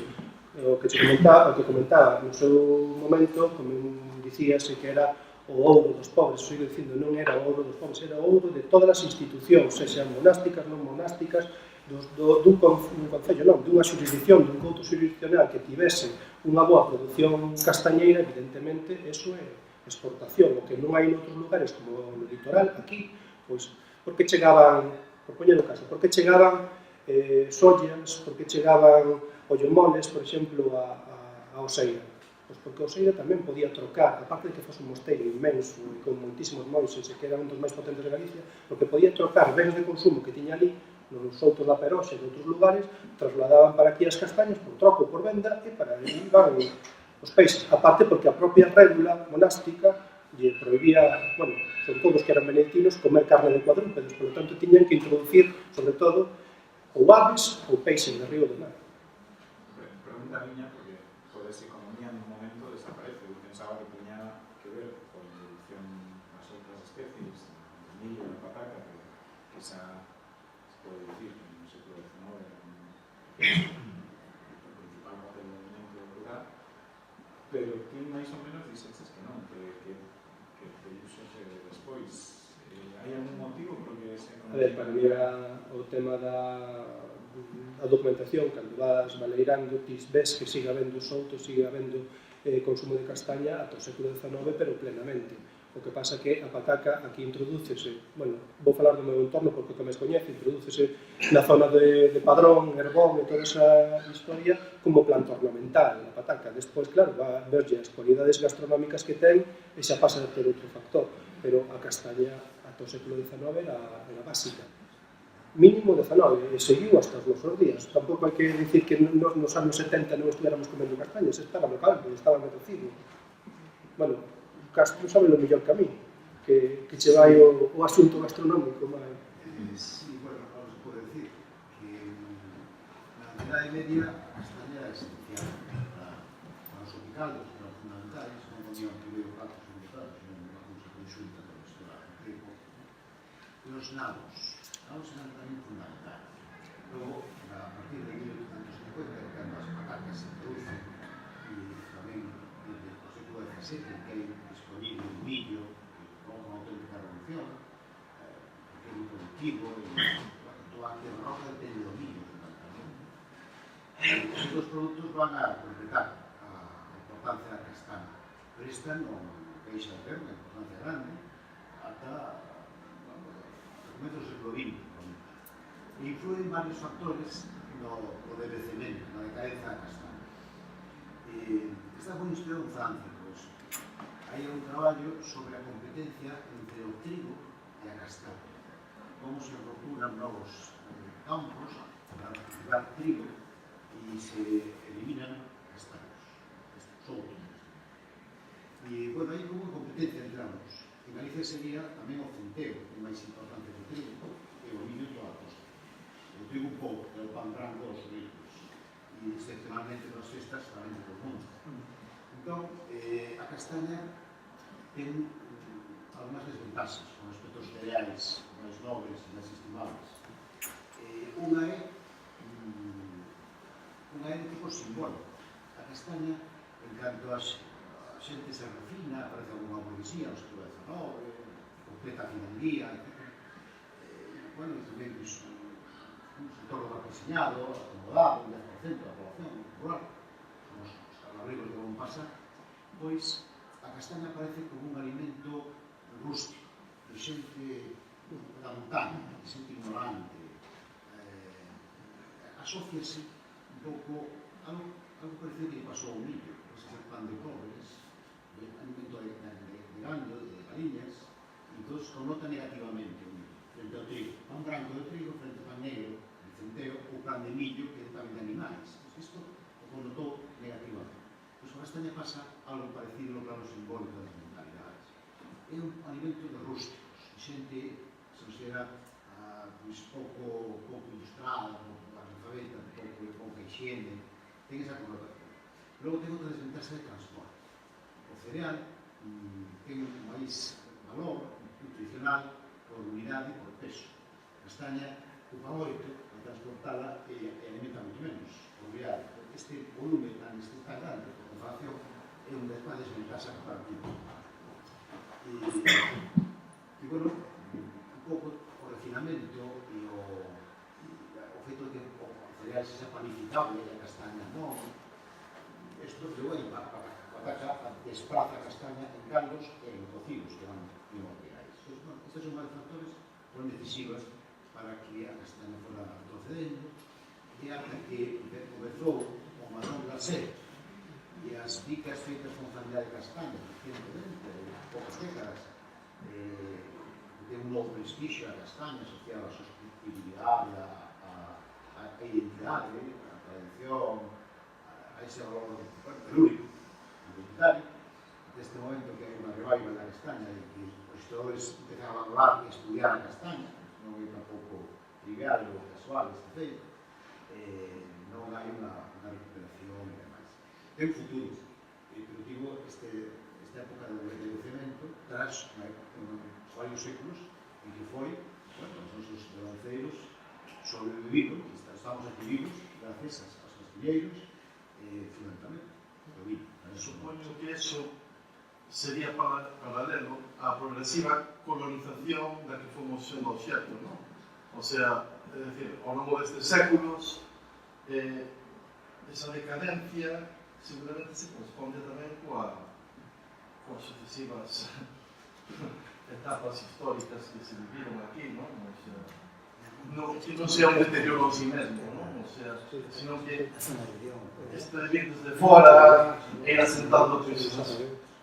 O que comentaba no seu momento, como dicíase que era o ouro dos pobres, sigo dicindo, non era o ouro dos pobres, era o ouro de todas as institucións, sexan monásticas, non monásticas, dun concello, non, dunha xurisdicción, dun couto xurisdiccional que tivese unha boa produción castañeira, evidentemente, eso é exportación, o que non hai noutros lugares como no litoral, aquí, pois, porque chegaban, por poñer o caso, porque chegaban sollas, porque chegaban ollomoles, por exemplo, a Oseira. Pois porque Oseira tamén podía trocar, aparte de que fose un mosteiro inmenso e con moitísimos monxes e que era un dos máis potentes de Galicia, porque podía trocar bens de consumo que tiña ali nos soutos da Peroxa e de outros lugares, trasladaban para aquí as castañas por troco, por venda, e para aí iban os peixes. Aparte porque a propia régula monástica lle prohibía, bueno, son todos que eran benedictinos, comer carne de cuadrúpedos, por lo tanto, tiñan que introducir, sobre todo, ou aves ou peixes de río de mar. Pregunta miña, porque toda esa economía en un momento desaparece. Eu pensaba que tiña que ver con a introducción das outras especies, do millo, da pataca, que esa se pode dicir que no século XIX era o principal papel do alimento rural, pero ti máis ou menos dixeches que non, que usos despois. Hai algún motivo por que se economía? A ver, para mí o tema da documentación, cando vas baleirando, ves que siga habendo soutos, siga habendo consumo de castaña ata o século XIX, pero plenamente. O que pasa que a pataca aquí introdúcese, bueno, vou falar do meu entorno porque o que máis coñece, introdúcese na zona de Padrón, Herbón e toda esa historia como planta ornamental, a pataca. Despois, claro, va a verlle as cualidades gastronómicas que ten e xa pasa a ter outro factor, pero a castaña ata o século XIX era básica. Mínimo 19, e seguiu hasta os nosos días. Tampouco hai que dicir que nos anos 70 non estuviéramos comendo castañas, estaba no campo, estaba no tecido. Bueno, Castro sabe lo mellor que a mí, que che vai o asunto gastronómico. Sí, bueno, vamos a poder decir que na Idade Media a castaña era esencial para os tropicales, para os fundamentales, non ponían primeiro platos inventados, sino unha cousa conxunta con isto da trigo. E os nabos eran tamén fundamentales. Logo, a partir de 1850, cando as patacas se introducen, e tamén desde o século XVII, que hai disponible un millo, que é unha auténtica revolución, porque é un productivo, e toda a tierra roja depende do millo, fundamentalmente. Estes dos produtos van a completar a importancia da castaña, pero esta non deixa de ter unha importancia grande ata comezos do século XX, e influen varios factores no decrecemento, na decadencia da castaña. Esta foi inspirada en Francia, pois hai un traballo sobre a competencia entre o trigo e a castaña, como se roturan novos campos para cultivar trigo e se eliminan castaños, soutos. E, bueno, hai como competencia entre ambos. En Galicia sería tamén o centeo, que é máis importante que o trigo, e o millo toda a costa. O trigo un pouco, é o pan branco dos ricos, e excepcionalmente nas festas tamén do mundo. Entón, a castaña ten algunhas desventaxas con respecto aos cereais máis nobres e máis estimables. Unha é de tipo simbólico. A castaña, en canto a xente se refina, aparece alguna burguesía no século XIX, completa a finandía, etc. Bueno, tamén un sector represeñado, acomodado, un 10% da población rural, como os labrigos de Bompasa, pois a castaña aparece como un alimento rústico, de xente da montaña, de xente ignorante. Asociase un pouco algo parecido que pasou ao millo, ese ser pan de pobres, alimento de gando, de galiñas, e entón connota negativamente o millo, frente ao trigo. Pan branco do trigo, frente ao pan negro, de centeo, ou pan de millo, que é tamén de animais. Isto o connotou negativamente. Pois a castaña pasa algo parecido no plano simbólico das mentalidades. É un alimento de rústicos, de xente se considera pouco ilustrada, pouco analfabeta, pouca higiene, ten esa connotación. Logo ten outra desventaxa de transporte. O cereal ten máis valor nutricional, por unidade e por peso. A castaña ocupa 8, para transportala e alimenta moito menos por viaje. Este volume tan grande por comparación é un desventaxa para o tipo. E, bueno, un pouco o refinamento e o feito de que o cereal sexa panificable e a castaña non. Isto levou aí para a despraza a castaña en caldos e en cocidos que van primordiais. Estes son varios factores moi decisivos para que a castaña fora retrocedendo e ata que comezou o marrón glacé e as bicas feitas con familia de castaña, recientemente, poucas décadas, de un novo prestigio a castaña asociada á sostenibilidade, a identidade, a tradición, a ese valor telúrico, identitario. Neste momento que hai unha revival da castaña e que os historiadores empezan a valorar e estudiar a castaña, non é tampouco trivial ou casual este feito, non hai unha recuperación e demais. Ten futuro, pero digo, esta época de envellecemento tras varios séculos en que foi, bueno, os nosos lanceiros sobreviviron, estamos aquí vivos gracias aos castilleiros, fundamentalmente, o vino. Supoño que eso sería paralelo á progresiva colonización da que fomos sendo obxecto, non? O sea, é dicir, ao longo destes séculos, esa decadencia seguramente se corresponde tamén coas sucesivas etapas históricas que se viviron aquí, non? O sea, que non sea un deterioro en sí mesmo, non? O sea, sino que este de vir desde fora e ir asentando cousas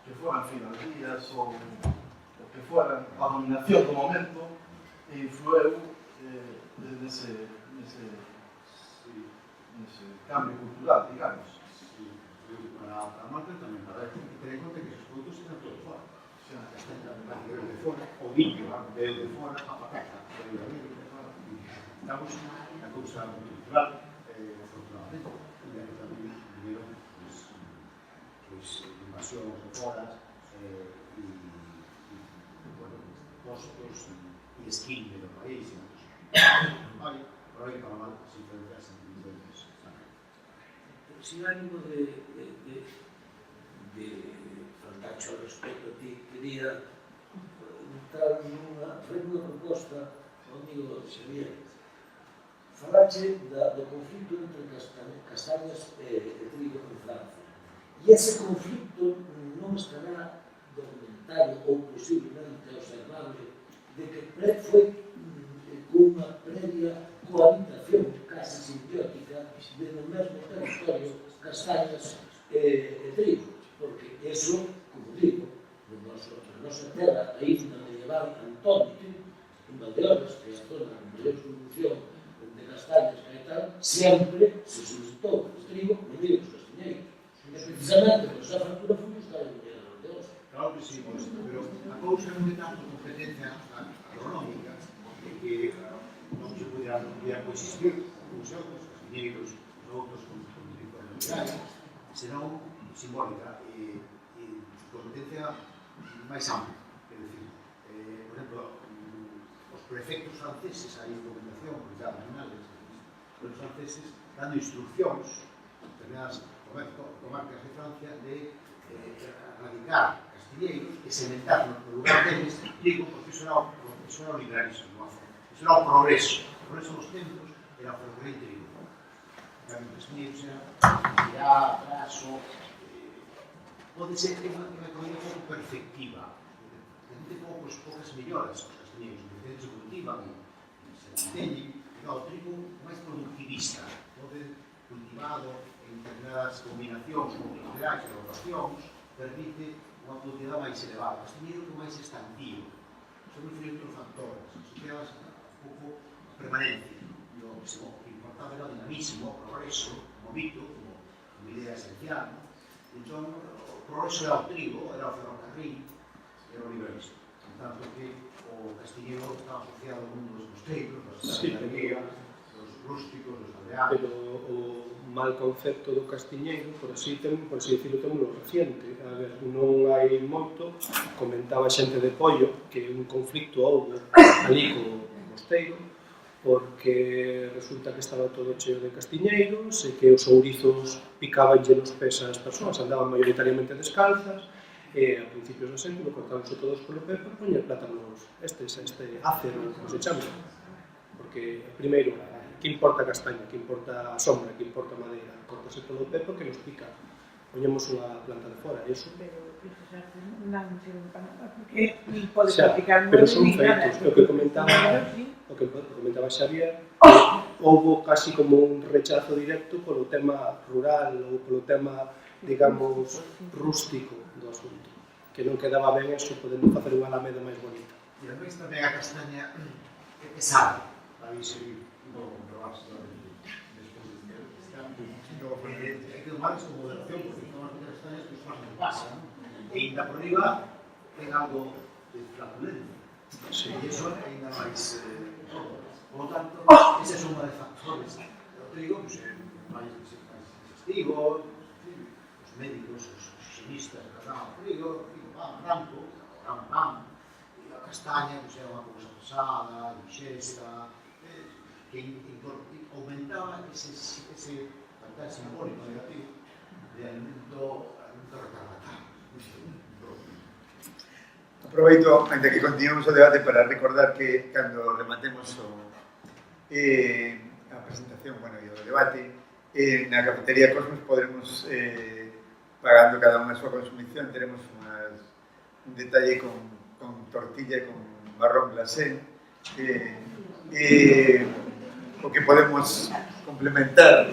que foran finalías ou que foran a dominación do momento e influeu nese cambio cultural, digamos. Para a marca tamén, para ter en conta que esos produtos están todos fora. O sea, están de fora, o viño veo de fora, a patata veo de fora. Estamos na cousa cultural, afortunadamente, e que tamén vinieron invasións de fora e postos e esquilme do país. Vale, por aí para mal, se diferencias entre diferentes. Sin ánimo de faltacho ao respecto, quería entrar nunha proposta ao amigo Xavier. Falache do conflito entre castañas e trigo en Francia. E ese conflito non estará documentado ou posiblemente observable de que foi con unha previa cohabitación casi simbiótica no mesmo territorio castañas e trigo, porque eso, como digo, na nosa terra ainda medieval antónite, en Valdeorras, que é a zona con maior produción de castañas que hai tal, sempre se solicitou o trigo, non digo os castañeiros. E precisamente por esa factura foi buscar a mulher de Valdeorras. Claro que sí, pero a cousa non é tanto competencia agronómica, que non se podían coexistir uns outros, os castañeiros, os outros con territorialidade, senón simbólica e competencia máis ampla. É dicir, por exemplo, os prefectos franceses, hai documentación publicada en anales, os franceses dando instruccións en determinadas comarcas de Francia de erradicar castilleiros e sementar no lugar deles trigo, porque iso era o liberalismo, iso era o progreso. O progreso dos tempos era o ferrocarril trigo. En cambio, os castilleiros era atraso. Pode ser unha economía un pouco perfectiva. Ten poucas melloras os castilleiros, porque se cultivan e se manteñen. O trigo máis productivista, pode cultivado en determinadas combinacións multilaterales e rotacións, permite unha productividade máis elevada. O castañeiro é máis estantivo. Son diferentes factores asociadas un pouco a permanencia. O importante é o dinamismo, o progreso, como mito, como idea esencial. Entón, o progreso era o trigo, era o ferrocarril, era o liberalismo. Tanto que o castiñeiro estaba asociado ao mundo dos mosteiros, das galerías, dos rústicos, os aldeanos. Pero o mal concepto do castiñeiro, por así decirlo, temos reciente. A ver, non hai moito, comentaba xente de Pollo que un conflicto houve ali co mosteiro, porque resulta que estaba todo cheo de castiñeiros e que os ourizos picabanlle nos pés ás persoas, andaban maioritariamente descalzas, e a principios do século cortáronse todos polo pé para poñer plátanos, este ácero, como se chama, porque primeiro, que importa a castaña, que importa a sombra, que importa a madeira, cortase polo pé porque nos pica, poñemos unha planta de fora, e iso. Non sirve para nada, porque pode Xa, practicar pero son feitos, o que comentaba Xavier, houbo casi como un rechazo directo polo tema rural ou polo tema, digamos, rústico do asunto, que non quedaba ben eso, podemos facer unha alameda máis bonita. E ademais tamén a castaña é pesada, para inserir, non comprobarse despois de ter hai que tomar isto con moderación, porque tomas de castañas que os faz non pasan, e ainda por riba ten algo de flatulencia, e iso é ainda máis por lo tanto, ese é unha de factores do trigo, máis digestivo, os médicos, os xinistas que trataban o trigo, pan branco, pan, e a castaña é unha cousa pesada, dixesta, que aumentaba ese factor simbólico negativo de alimento retardatario. Aproveito, ainda que continuemos o debate, para recordar que cando rematemos a presentación, e o debate, na cafetería Cosmos podremos, pagando cada unha a súa consumición, teremos un detalle con tortilla e con marrón glacé, o que podemos complementar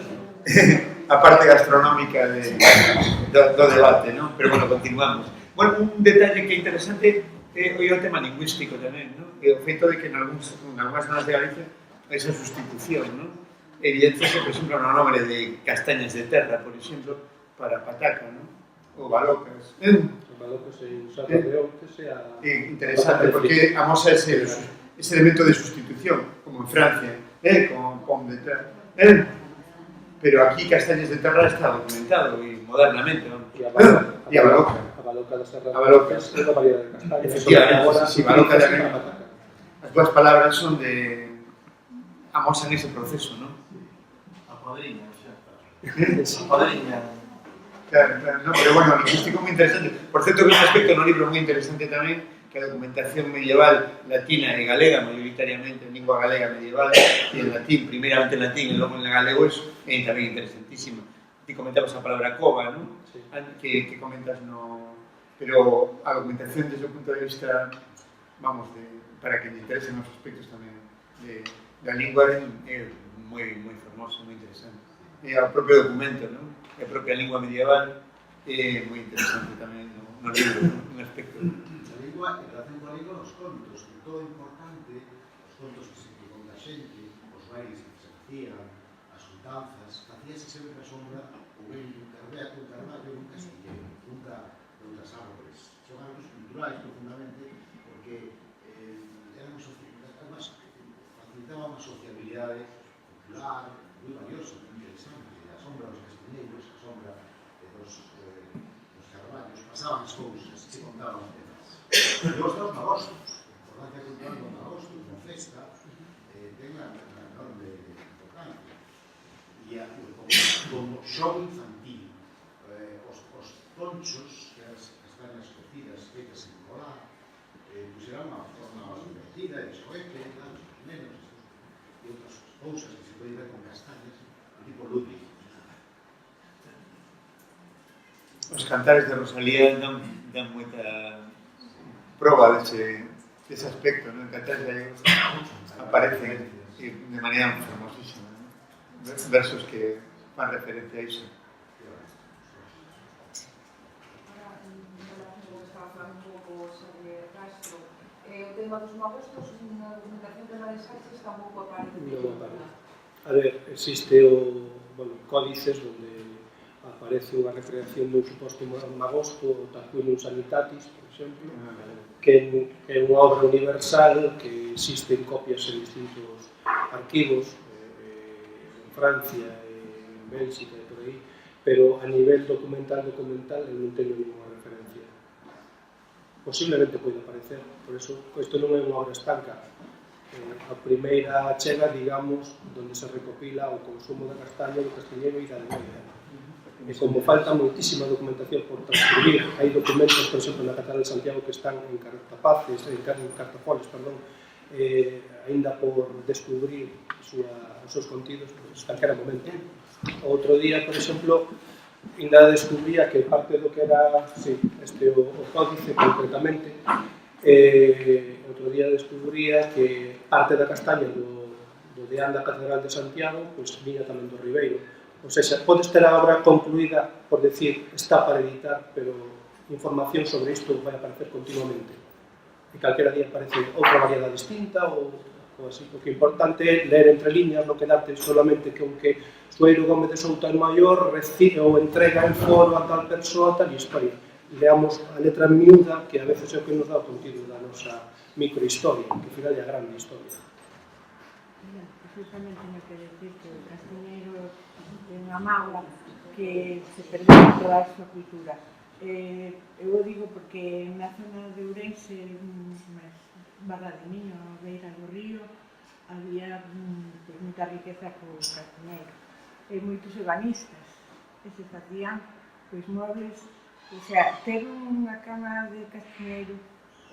a parte gastronómica do debate, non? Pero, continuamos. Un detalle que é interesante é o tema lingüístico tamén, non? E o feito de que en algúns zonas de Galicia esa sustitución, non? Evidenciase, por exemplo, no nome de castañas de terra, por exemplo, para pataca, non? Ou balocas. Os balocas e usar de onte sea... Interesante, porque amosa ese elemento de sustitución, como en Francia, con de terra. Pero aquí castañas de terra está documentado e modernamente, non? E a baloca. A baloca de Serra A baloca. é unha variedade de castaña. Efectivamente, si baloca de as dúas palabras son de... amosan ese proceso, non? A padriña, xa está. A padriña. Claro, no, pero lingüístico moi interesante. Por certo, que un aspecto no libro moi interesante tamén, que a documentación medieval latina e galega, maioritariamente en lingua galega medieval, e en latín, primeiramente en latín e logo en galego, é tamén interesantísimo. Ti comentabas a palabra cova, non? Sí. Que comentas no... Pero a documentación desde o punto de vista, para que me interesen os aspectos tamén da lingua é moi formoso, moi interesante. E o propio documento, non? A propia lingua medieval é moi interesante tamén no libro, un aspecto. A lingua, en relación coa lingua, os contos, que todo importante, os contos que se conta a xente, os bailes que se facían, as untanzas, facíase sempre na sombra ou ben un carbeaco, un carballo, un castilleiro, nunca de outras árboles. Son árbores culturais profundamente, porque además facilitaba unha sociabilidade popular moi valiosa, moi interesante. A sombra dos castiñeiros, a sombra dos carballos, pasaban as cousas, se contaban os temas. E os dos magostos, a importancia cultural do magosto, como festa, ten unha enorme importancia. E como xogo infantil, os ponchos, que eran as castañas cocidas feitas en colar, era unha forma divertida, de xoete, os nenos, e outras cousas que se poden ver con castañas, de tipo lúdico. Os cantares de Rosalía dan moita proba dese aspecto, non? Cantares gallegos aparecen de maneira fermosísima, non? Versos que fan referencia a iso. O tema dos magostos, na documentación de la desastre está un pouco aparecido. A ver, existe códices onde aparece unha recreación dun suposto magosto, o Tarquinium Sanitatis, por exemplo, que é unha obra universal que existen copias en distintos arquivos Francia, en Bélxica e por aí, pero a nivel documental eu non teño ninguna referencia. Posiblemente pode aparecer, por eso isto non é unha obra estanca. A primeira chega, digamos, onde se recopila o consumo da castaña, do castiñeiro e da Media. E como falta moitísima documentación por transcribir, hai documentos, por exemplo, na Catedral de Santiago que están en cartapaces, en cartafoles, perdón, ainda por descubrir os seus contidos, pues, calquera momento. Outro día, por exemplo, ainda descubría que parte do que era o códice, concretamente, outro día descubría que parte da castaña do deán da Catedral de Santiago pues, viña tamén do Ribeiro. O sea, podes ter a obra concluída por decir está para editar, pero información sobre isto vai aparecer continuamente. E calquera día aparece outra variedade distinta ou así. O que é importante é ler entre líneas, non quedarte solamente con que Sueiro Gómez de Souto Maior recibe ou entrega en foro a tal persoa, tal historia. Leamos a letra miúda, que a veces é o que nos dá o contido da nosa microhistoria, que ao final é a grande historia. Justamente teño que decir que o castiñeiro é unha mágoa que se perdeu toda a súa cultura. Eu o digo porque na zona de Ourense, Barra de Miño, beira do río, había moita riqueza co castiñeiro. E moitos ebanistas que se facían mobles, o sea, ter unha cama de castiñeiro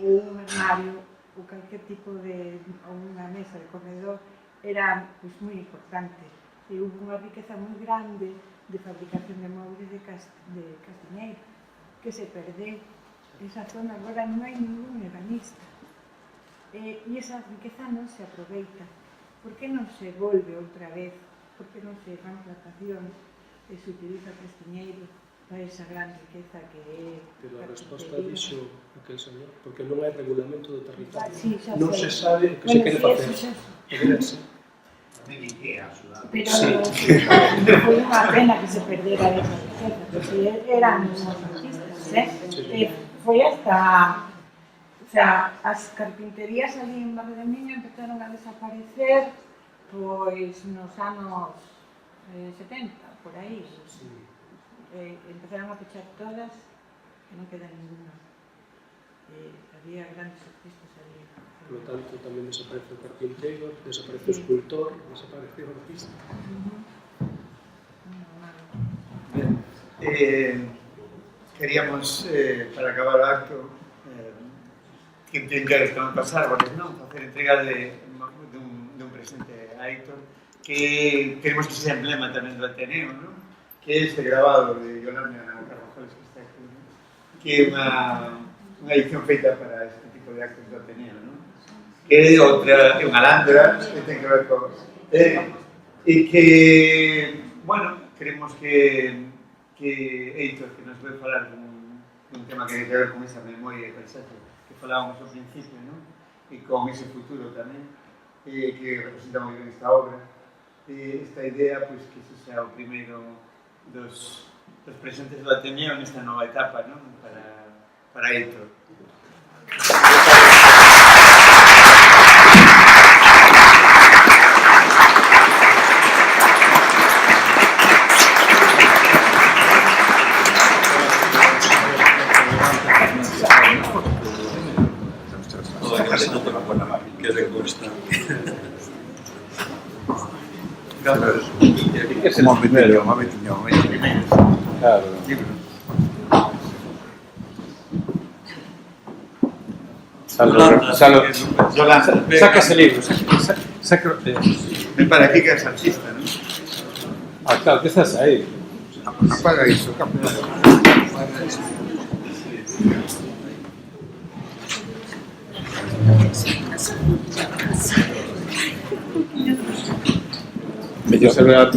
ou un armario ou calquer tipo de, ou unha mesa de comedor era moi importante. E houve unha riqueza moi grande de fabricación de mobles de castiñeiro que se perdeu. Esa zona agora non hai ningún ebanista. E esa riqueza non se aproveita. Por que non se volve outra vez? Por que non se fan plantacións e se utiliza o castiñeiro para esa gran riqueza que é... Pero a resposta dixo aquel señor, porque non hai regulamento do territorio. Sí, non se sabe o que se quere facer. Pero foi unha pena que se perdera esa riqueza, porque eran uns artistas, foi hasta... O sea, as carpinterías ali en Barra de Miño empezaron a desaparecer pois nos anos 70, por aí. Empezaron a pechar todas e non queda ninguna. Había grandes artistas ali. Por lo tanto, tamén desaparece o carpinteiro, desaparece o escultor, desaparece o artista. Bien. Queríamos, para acabar o acto, que entender que non pasar, porque non, facer entrega dun presente a Héctor, que queremos que sea emblema tamén do Ateneo, non? Que é este grabado de Yolanda Carvajoles que está aquí, non? Que é unha edición feita para este tipo de actos do Ateneo, non? Que é outra, é unha landra, que ten que ver con... e que, bueno, queremos que Héctor, que nos vai falar dun tema que ten que ver con esa memoria e paisaje que falábamos ao principio, non? E con ese futuro tamén, que representa moi ben esta obra. Esta idea, pois, que ese sea o primeiro dos presentes do Ateneo nesta nova etapa, non? Para Héctor. Que le gusta. Como primero, claro. Yolanda, saca ese libro. Ven para aquí que eres artista, ¿no? Ah, claro, ¿qué estás ahí? Apaga eso, campeón. Medio se ve a